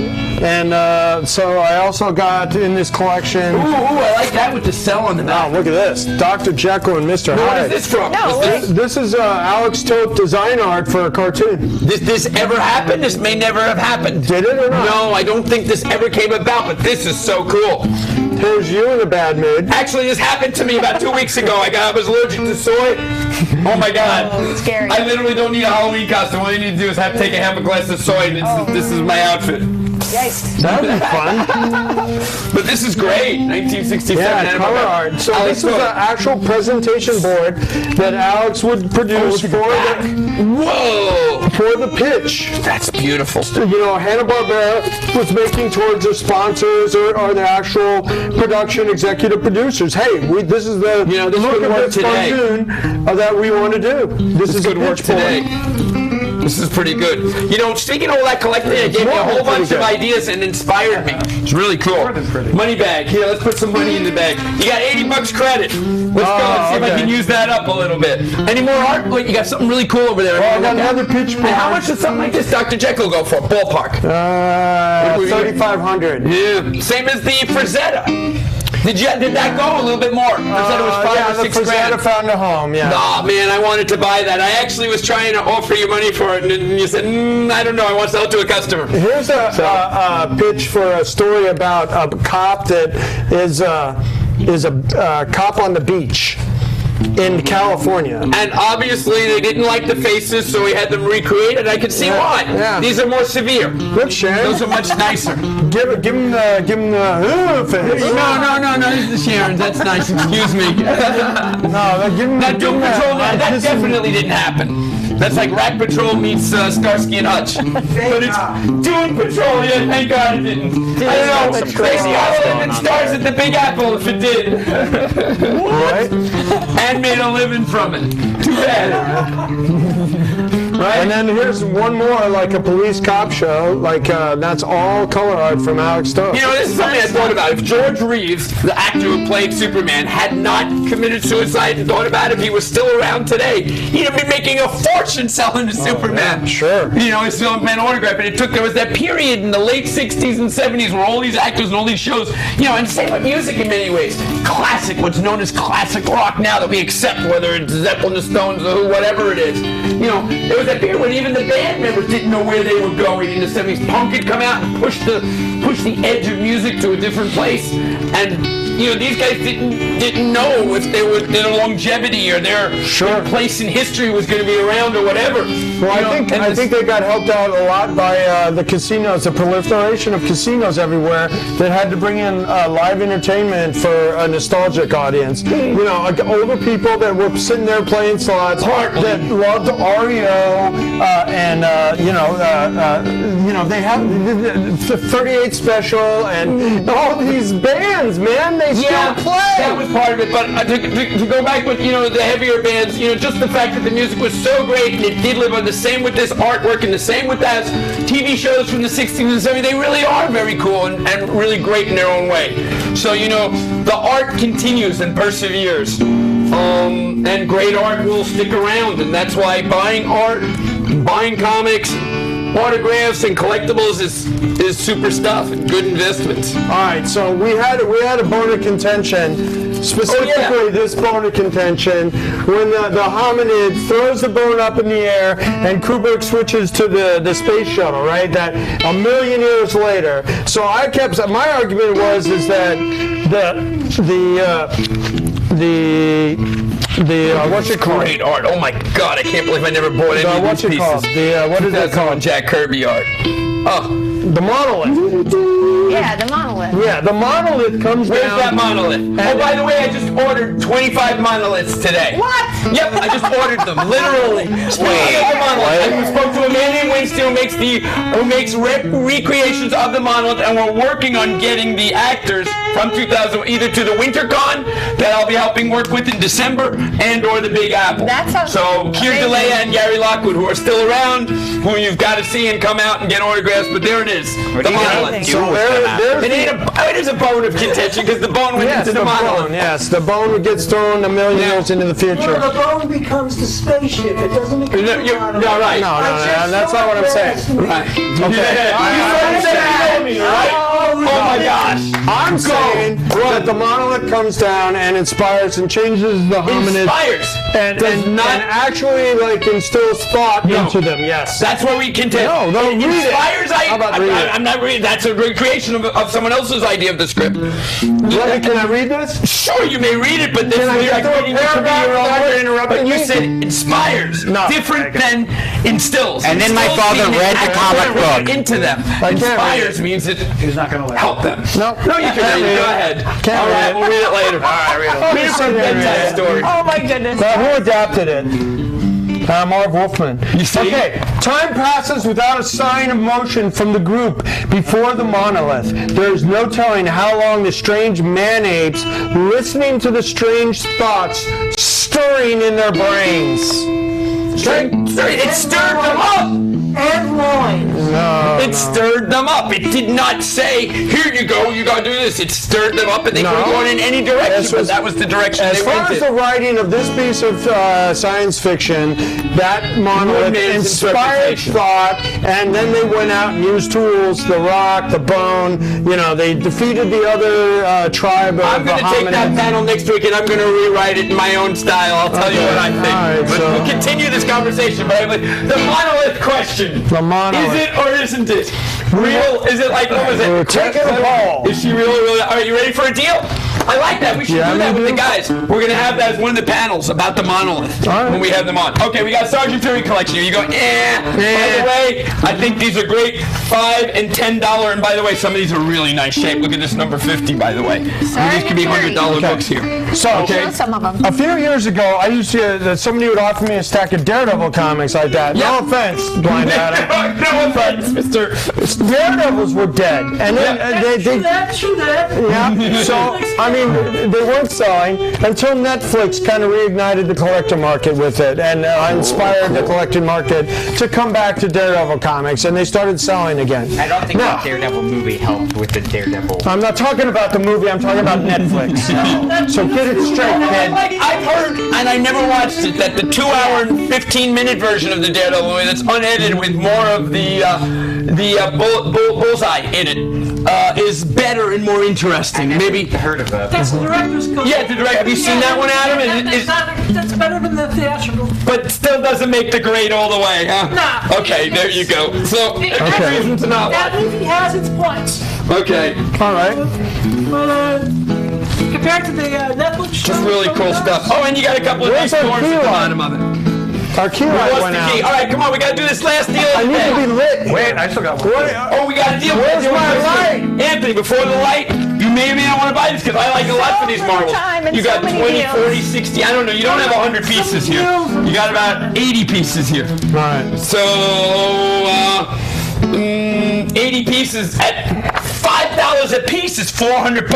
And so I also got in this collection. Ooh, I like that with the cell on the Oh, back. look at this. Dr. Jekyll and Mr. What Hyde. is this from? No, Was This is Alex Toth design art for a cartoon. this ever happened? This may never have happened. Did it or not? No, I don't think this ever came about, but this is so cool. Here's you in a bad mood. Actually, this happened to me about 2 weeks ago. I was allergic to soy. Oh my God. Scary. I literally don't need a Halloween costume. All you need to do is take a half a glass of soy, and this is my outfit. Yikes. That'd be fun. But but this is great. 1967. Yeah, color art. So this is an actual presentation board that Alex would produce for the pitch. That's beautiful. You know, Hanna-Barbera was making towards their sponsors or their actual production executive producers. Hey, this is the this look could of work this today. cartoon that we want to do. This is Good a work pitch board. today. This is pretty good. You know, speaking of all that collecting, it gave me a whole bunch of ideas and inspired me. It's really cool. Money bag. Here, let's put some money in the bag. You got $80 credit. Let's go and see if I can use that up a little bit. Any more art? Wait, you got something really cool over there. I got another pitch board. And how much does something like this Dr. Jekyll go for? Ballpark. $3,500. Yeah. Same as the Frazetta. Did that go a little bit more? Frazetta was 5 or 6 grand. Frazetta found a home, yeah. Oh man, I wanted to buy that. I actually was trying to offer you money for it, and you said, I don't know, I want to sell it to a customer. Here's a pitch for a story about a cop that is a cop on the beach in California. And obviously they didn't like the faces, so we had them recreated. I could see why. Yeah. These are more severe. Look, Sharon. Those are much nicer. Give him the face. No, this is Sharon's. That's nice. Excuse me. No, give him That Doom Patrol, that definitely didn't happen. That's like Rat Patrol meets Starsky and Hutch. But it's Doom Patrol, yeah, thank God it didn't. I don't know, Crazy Hollow that stars at the Big Apple if it did. Right? And made a living from it. Too bad. Right? And then here's one more, like a police cop show. Like that's all color art from Alex Stokes. You know, this is something I thought about. If George Reeves, the actor who played Superman, had not committed suicide and thought about it, if he was still around today, he'd have been making a fortune selling to Superman. Yeah, sure. You know, his film Man Autograph, and there was that period in the late 60s and 70s where all these actors and all these shows, and same with music in many ways. Classic, what's known as classic rock now that we accept, whether it's Zeppelin, the Stones, or who, whatever it is. There was that period when even the band members didn't know where they were going in the 70s. Punk had come out and pushed the edge of music to a different place, and these guys didn't know if their longevity or their place in history was going to be around or whatever. Well, I think they got helped out a lot by the casinos, the proliferation of casinos everywhere that had to bring in live entertainment for a nostalgic audience. Like older people that were sitting there playing slots that loved REO they have the 38 Special and all these bands, man. They still play. That was part of it, but to go back with the heavier bands, just the fact that the music was so great and it did live on, the same with this artwork and the same with that TV shows from the 60s and 70s. They really are very cool and really great in their own way. So the art continues and perseveres, and great art will stick around, and that's why buying art, buying comics, autographs and collectibles is super stuff and good investments. All right, so we had a bone of contention, specifically this bone of contention, when the hominid throws the bone up in the air and Kubrick switches to the space shuttle, right? That a million years later. So my argument was that what's it called? Great art. Oh my God, I can't believe I never bought any of these pieces. What's it called? What is it called? Jack Kirby art. Oh. The monolith. Yeah, the monolith. Yeah, the monolith comes Where's down. that monolith? Oh, by the way, I just ordered 25 monoliths today. What? Yep, I just ordered them, literally. Speaking of the monolith, I spoke to a man named Winston who makes recreations of the monolith, and we're working on getting the actors from 2000 either to the WinterCon that I'll be helping work with in December and or the Big Apple. That sounds so Keir DeLea and Gary Lockwood, who are still around, who you've got to see and come out and get autographs, but there it is, the monolith. So It is a bone of contention because the bone went into the monolith. Yes, the bone gets thrown a million years into the future. The bone becomes the spaceship. It doesn't become the monolith. No, right. No, that's not what I'm saying. Right. Okay. Oh my gosh. I'm saying that the monolith comes down and inspires and changes the hominid. Inspires. And actually instills thought into them. Yes. That's where we contend. No, it read inspires. it. How about read it? I'm not reading. That's a recreation of someone else's idea of the script. Can I read this? Sure, you may read it, but this Can I is get through a reading it to be your own paragraph word. without interrupting But you me? said inspires. No. Different than instills. And then my Instills father means read the it comic actually book. into them. I can't Inspires means it He's not going to let help them. No, No, No, you can read it. Go ahead. All right, we'll read it later. All right, read it. Read it for a bedtime story. Oh my goodness. Who adapted it? Marv Wolfman. You see? Okay, time passes without a sign of motion from the group before the monolith. There is no telling how long the strange man-apes, listening to the strange thoughts stirring in their brains. It stirred them up. And loins. It stirred them up. It did not say, here you go, you gotta do this. It stirred them up and they could have gone in any direction, but that was the direction As they far went as in. the writing of this piece of science fiction, that monolith Man's inspired interpretation. thought, and then they went out and used tools, the rock, the bone, they defeated the other tribe of I'm going to take that panel next week and I'm going to rewrite it in my own style. I'll tell you what I think. All right, but so- we'll continue this conversation. But the monolith question. The monolith. Is it or isn't it real? Is it like, what was it? Take a ball. Is she really? All right, you ready for a deal? I like that. We should do that with the guys. We're going to have that as one of the panels about the monolith when we have them on. Okay, we got Sergeant Fury collection here. You go, By the way, I think these are great. $5 and $10. And by the way, some of these are really nice shape. Look at this number 50, by the way. These could be $100 books here. So, Show some of them. a few years ago, I used to, somebody would offer me a stack of Daredevil comics like that. Yeah. No offense, Blind Adam. No offense, Mr. Daredevils were dead. And then they True that. yeah. So, I mean, they weren't selling until Netflix kind of reignited the collector market with it and inspired the collector market to come back to Daredevil comics, and they started selling again. I don't think the Daredevil movie helped with the Daredevil. I'm not talking about the movie, I'm talking about Netflix. So get it straight, kid. I've heard, and I never watched it, that the 2-hour and 15-minute version of the Daredevil movie that's unedited with more of the bullseye in it is better and more interesting. Maybe Heard of that. That's the director's cut. Yeah, the director. Have you seen that one, Adam? That's better than the theatrical. But still doesn't make the grade all the way, huh? Nah. Okay, there you go. So, Okay. reason to not That watch. movie has its points. Okay, All right. But compared to the Netflix show. just really cool stuff. Oh, and you got a couple of Where's nice our doors at key the line? bottom of it. Our key light What's went the key? out. All right, come on, we got to do this last deal I of the need to day. be lit. Wait, I still got one. Oh, we got to deal with Where's it. my light? Anthony, before the light, you may or may not want to buy this because I like a lot for these marbles. time and You got so many 20, deals. 40, 60. I don't know. You don't have 100 pieces here. You got about 80 pieces here. All right. So, 80 pieces at $5 a piece is $400.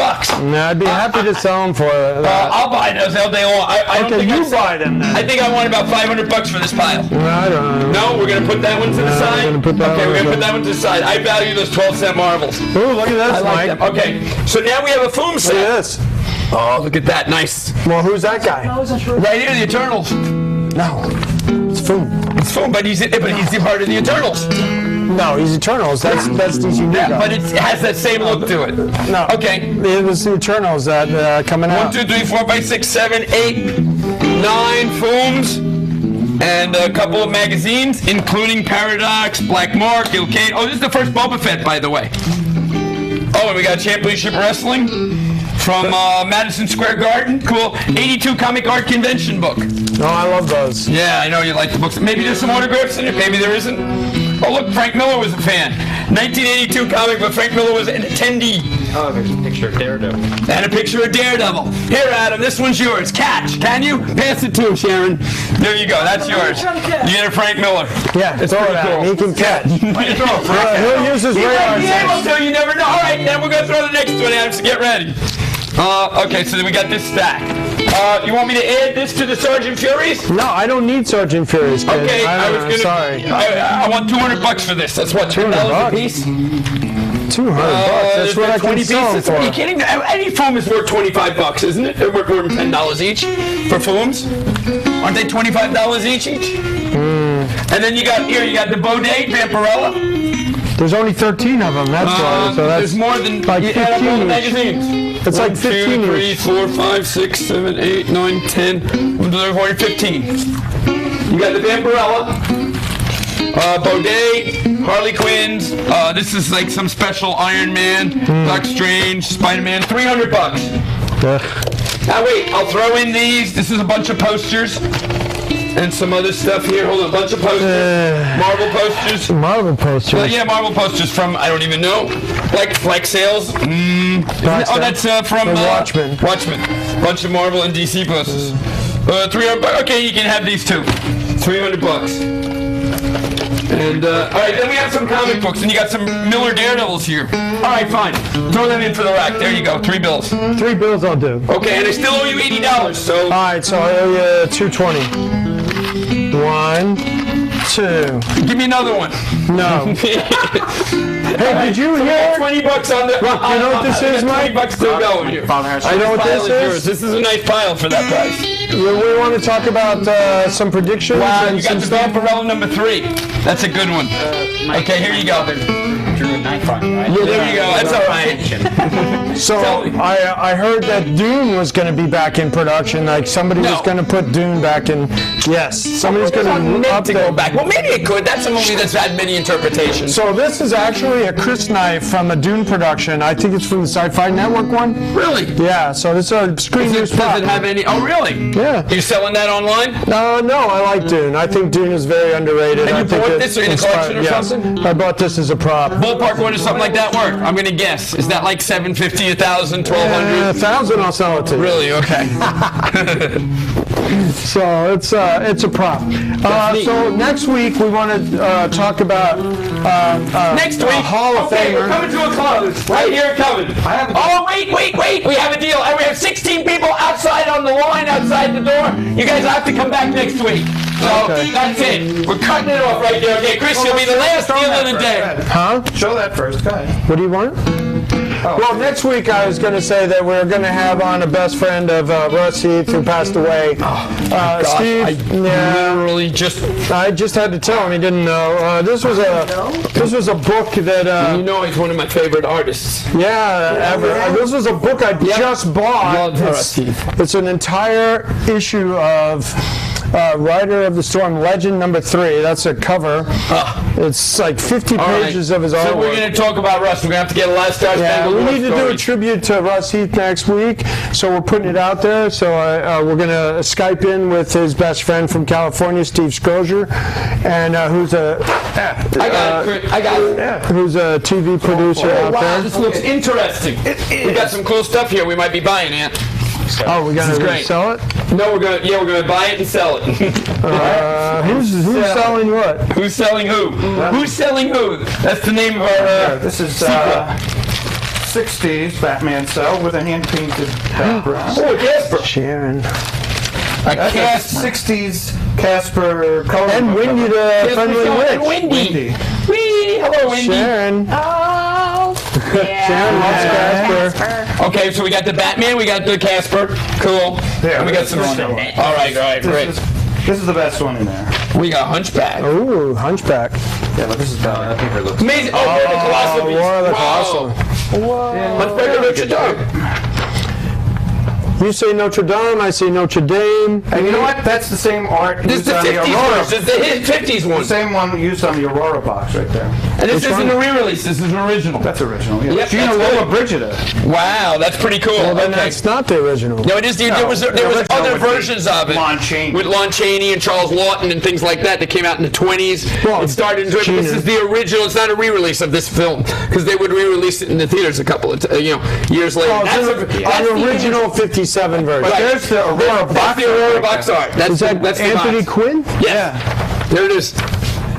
Nah, I'd be happy to sell them for that. I'll buy those all day long. I don't Okay, think you I buy them then. I think I want about $500 for this pile. I don't know. No, we're gonna put that one to the side. we're gonna put that okay, one we're gonna to- put that one to the side. I value those 12-cent marbles. Ooh, look at this, I like Mike. them. Okay, so now we have a foam Look set. at this. Oh, look at that, nice. Well, who's that guy? I wasn't sure. Right here, the Eternals. No. It's Foom. It's foam, but he's the part of the Eternals. No, he's Eternals. That's DC Unique. Yeah, but it has that same look to it. No. Okay. It was the Eternals that coming 1, out. 2, 3, 4, 5, 6, 7, 8, 9 foams, and a couple of magazines, including Paradox, Black Mark, Ilcade. Oh, this is the first Boba Fett, by the way. Oh, and we got Championship Wrestling from Madison Square Garden. Cool. 82 Comic Art Convention book. No, I love those. Yeah, I know you like the books. Maybe there's some autographs in it. Maybe there isn't. Oh, look, Frank Miller was a fan. 1982 comic, but Frank Miller was an attendee. Oh, there's a picture of Daredevil. And a picture of Daredevil. Here, Adam, this one's yours. Catch. Can you? Pass it to him, Sharon. There you go. That's yours. You get a Frank Miller. Yeah, It's throw pretty it at cool. him. He can catch. He'll use his He radar. might be able to. You never know. All right, then we're going to throw the next one, Adam, so get ready. Okay, so then we got this stack. You want me to add this to the Sergeant Furies? No, I don't need Sergeant Fury's kid. Okay, I was gonna. Sorry. I want $200 for this. That's what, $200 a piece? $200. That's what I can sell them Are you for. kidding? Any foam is worth $25, isn't it? They're worth $10 each for foams. Aren't they $25 each? And then you got the Baudet Vampirella. There's only 13 of them. That's why. So that's There's more than like you add up all the 15 each. magazines. It's like 15 2, 3, each. 4, 5, 6, 7, 8, 9, 10. There's only 15. You got the Vampirella, Baudet, Harley Quinn's. This is like some special Iron Man, Doc Strange, Spider-Man. $300. Ugh. Now wait, I'll throw in these. This is a bunch of posters. And some other stuff here. Hold on, a bunch of posters. Marvel posters. Marvel posters. Yeah, Marvel posters from, I don't even know. Like Flex Sales. Oh, that's from Watchmen. Watchmen. Bunch of Marvel and DC posters. $300. Okay, you can have these too. $300. And, all right, then we have some comic books, and you got some Miller Daredevils here. All right, fine. Throw them in for the rack. There you go. 3 bills. 3 bills I'll do. Okay, and I still owe you $80, so... All right, so I owe you $220. 1, 2. Give me another one. No. Hey, did you hear? $20 on the... You know what this is, Mike? $20 still going here. I know what this is. This is a nice pile for that price. We want to talk about some predictions. Wow, and you got some the stuff. Vampirella number 3. That's a good one. Okay, here you go. Drew a knife on you, right? Yeah, there you go. That's all right. So Tell me. I heard that Dune was going to be back in production. Like somebody was going to put Dune back in. Yes, somebody's going to meant to go back. Well, maybe it could. That's a movie that's had many interpretations. So this is actually a Chris knife from a Dune production. I think it's from the Sci-Fi Network one. Really? Yeah. So this is a screen news Does prop. it have any? Oh, really? Yeah. You selling that online? No, I like Dune. I think Dune is very underrated. And I you think bought it this in a inspired- collection or yes. something? I bought this as a prop. Ballpark, what does something like that work? I'm gonna guess. Is that like $750, $1,000, $1,200? 1,000 I'll sell it to you. Really? Okay. So it's a prop. So next week we want to talk about Next week, Hall of okay, Famer. we're coming to a close. Right here, coming. Oh, wait! We have a deal. And we have 16 people outside on the line, outside the door. You guys have to come back next week. So that's it. We're cutting it off right there. Okay, Chris, you'll be the last deal of the day. Huh? Show that first. Go ahead. What do you want? Well, next week I was going to say that we're going to have on a best friend of Russ Heath, who passed away. Steve, Literally just... I just had to tell him he didn't know. This was a book that. You know he's one of my favorite artists. This was a book I just bought. Love Russ Heath. It's an entire issue of Rider of the Storm, Legend number 3. That's a cover. It's like 50 pages of his artwork. So we're going to talk about Russ. We're going to have to get a last Star Spangled we War need to do story. a tribute to Russ Heath next week, so we're putting it out there. So we're going to Skype in with his best friend from California, Steve Scozier, and who's a I got it. who's a TV producer out Wow, there. this looks interesting. We got some cool stuff here we might be buying, Ant. Oh, we're This is gonna great. sell it. No, we're gonna buy it and sell it. Who's selling what? Who's selling who? Who's selling who? That's the name of our. This is 60s Batman cell with a hand-painted background. Oh, Casper. Sharon. A That's a 60s Casper color. And Windy the Friendly Witch. Windy. Wee. Hello, Windy. Sharon. Oh, Sharon loves Casper. Okay, so we got the Batman, we got the Casper. Cool. There, And we got some. that's All the one. right, great. This is the best one in there. We got Hunchback. Ooh, Hunchback. Yeah, but this is better. I think it looks. Amazing. Oh, War of the Colossal Beast. War of the Whoa. Colossal. Hunchback of Notre Dame. You say Notre Dame, I say Notre Dame. And you know what? That's the same art This is used the on the 50s Aurora. version. This is the 50s one. The same one used on the Aurora box right there. And this Which isn't one? a re-release. This is an original. That's original. Yeah. Yep, Gina that's Lola good. Brigida. Wow, that's pretty cool. Well, then Okay. that's not the original. No, it is. There was the original other would be versions of it. Lon Chaney. With Lon Chaney and Charles Lawton and things like that came out in the 20s. Well, It started into it. But this Gina. is the original. It's not a re-release of this film because they would re-release it in the theaters a couple of years later. Oh, That's it's an original 57 version. Right. There's the Aurora That's box. the Aurora box art. Is that that's the Anthony box. Quinn? Yeah. There it is.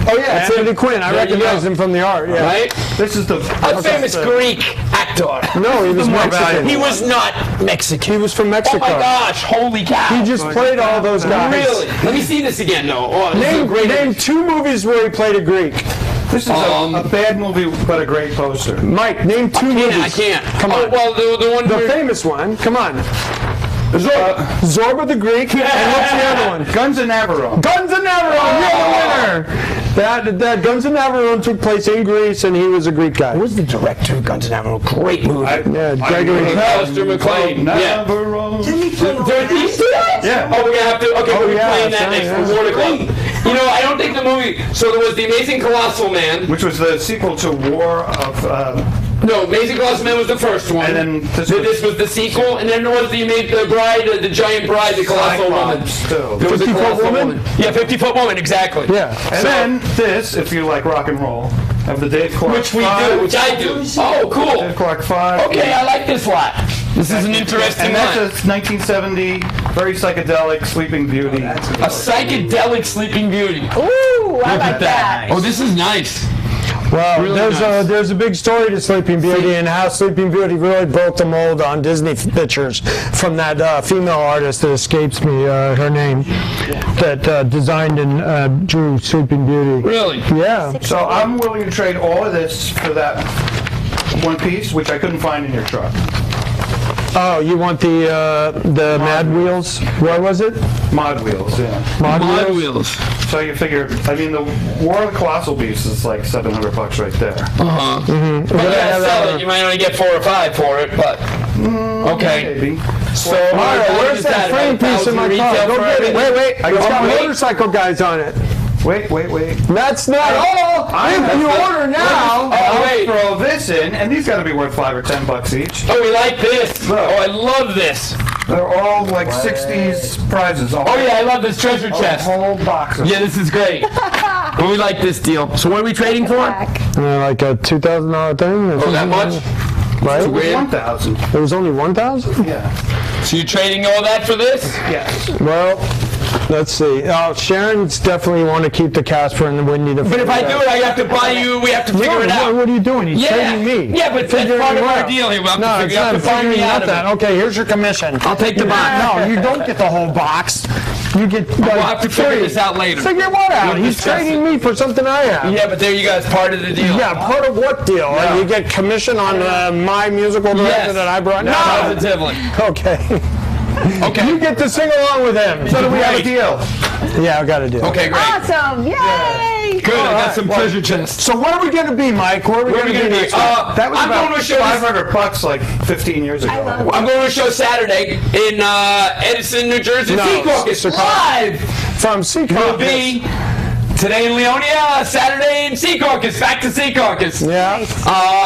Oh yeah, it's Anthony Quinn. I There you recognize go. him from the art. Yeah. Right? This is the A famous Greek actor. No, he was Mexican. He was not Mexican. He was from Oh Mexico. my gosh! Holy cow! He just played all those guys. Really? Let me see this again, though. Oh, this is a great. Name 2 movies where he played a Greek. This is a bad movie, but a great poster. Mike, name 2 movies. I can't. Come on. Oh, well, the one. The where- famous one. Come on. Zorba the Greek. And what's the other one? Guns and Navarone. Guns and Navarone. You're the winner. That Guns and Navarone took place in Greece, and he was a Greek guy. Who's the director of Guns N' Roses? Great movie. Yeah, Gregory. Alistair McLean. Yeah. Navarone. Did you see that? Yeah. Oh, we're gonna have to. Okay, we'll be yeah, playing that sorry, next yeah. for War Club. You know, I don't think the movie. So there was the Amazing Colossal Man. Which was the sequel to War of No, Amazing Colossal Man was the first one. And then this was the sequel, and then there was the bride, the giant bride, the colossal woman. There was a 50-foot woman? Yeah, 50-foot woman, exactly. Yeah. And then this, if you like rock and roll, of the Dave Clark Which we 5. do, which I do. Oh, cool. Dave Clark 5. Okay, I like this lot. This is an interesting And lot. that's a 1970, very psychedelic Sleeping Beauty. A psychedelic Sleeping Beauty. Ooh, I like that. Oh, this is nice. Well, Really there's a big story to Sleeping Beauty and how Sleeping Beauty really broke the mold on Disney pictures from that female artist that escapes me her name that designed and drew Sleeping Beauty. Really? Yeah. So I'm willing to trade all of this for that one piece, which I couldn't find in your truck. Oh, you want the Mad Wheels? What was it? Mod Wheels, yeah. Mod Mod Wheels? wheels. So you figure, I mean, the War of the Colossal Beasts is like $700 right there. But you gotta sell it. You might only get 4 or 5 for it, but okay. Maybe. So, Mario, where's that frame piece in my car? Go get it. Wait. It's got motorcycle guys on it. Wait. That's not all. If you order now. Oh, wait. Throw this in, and these got to be worth $5 or $10 each. Oh, we like this. Oh, I love this. They're all like 60s prizes. Oh yeah, I love this treasure A chest. whole box of Yeah, this is great. Well, we like this deal. So what are we trading for? Like a $2,000 thing? Oh, that much? Right? Weird. 1,000. It was only 1,000? Yeah. So you're trading all that for this? Yes. Well, let's see. Sharon's definitely want to keep the Casper and the Windy the. But if I do it, I have to buy you. We have to figure it out. What are you doing? He's trading me. Yeah, but that's part of our deal here. We'll have to figure out to find me out of it. Okay, here's your commission. I'll take the box. No, you don't get the whole box. You get. We'll have to figure this out later. Figure what out? We'll He's discuss trading me for something I have. Yeah, but there you guys, part of the deal. Yeah, part of what deal? You get commission on my musical director that I brought. No. Positively. Okay. Okay. You get to sing along with him. So do we have a deal? Yeah, I got a deal. Okay, great. Awesome. Yay. Good. I got some treasure chests. So what are we gonna be, Mike? Where are we gonna be? That That was I'm about going to a show. $500 like 15 years ago. I'm going to a show Saturday in Edison, New Jersey. No, Secaucus live. From Will Secaucus. be today in Leonia, Saturday in Secaucus. Back to Secaucus. Yeah.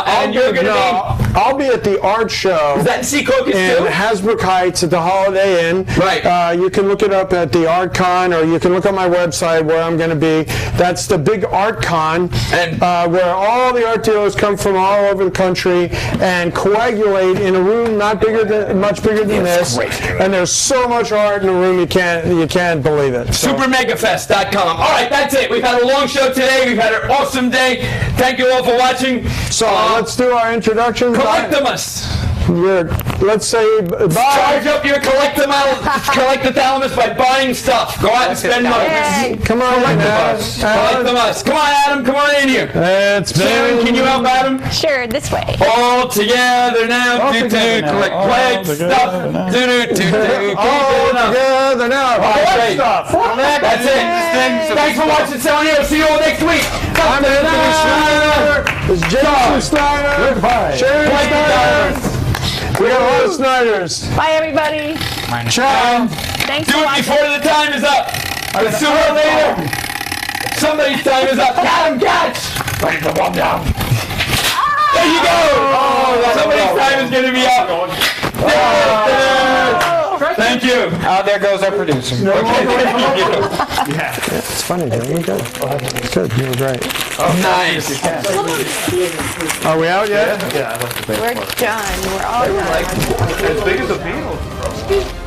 And you're going to I'll be at the art show. be. Is that in Secaucus In too? Hasbrook Heights at the Holiday Inn. Right. You can look it up at the Art Con, or you can look on my website where I'm going to be. That's the big Art Con, And- where all the art dealers come from all over the country and coagulate in a room much bigger than this. And there's so much art in the room you can't believe it. So, SuperMegaFest.com. All right, that's it. We've had a long show today. We've had an awesome day. Thank you all for watching. let's do our introductions. Collectimus. Let's say bye. Charge up your collectithalamus by buying stuff. Go out and spend money. Yay. Come on, Collectimus. Come on, Adam. Come on in here. It's Sharon, been can you help Adam? Sure, this way. All together now. together now. Collect stuff. Do. all together now. Great. Stuff. That's it. Thanks for watching, Sonia. We'll see you all next week. I'm Anthony Schneider. It's Jason Schneider. Goodbye. Sharon Schneider. We got a lot of Snyders. Bye, everybody. Ciao. Thanks Do for it watching. before the time is up. Because sooner or later, somebody's time is up. Got him, catch. There you go. Somebody's time is going to be up. Thank you. There goes our producer. Okay, thank you. It's funny, dude. You're good. Good. You were great. Nice. Are we out yet? Yeah, I like the big We're done. We're all done. As big as a Beatles.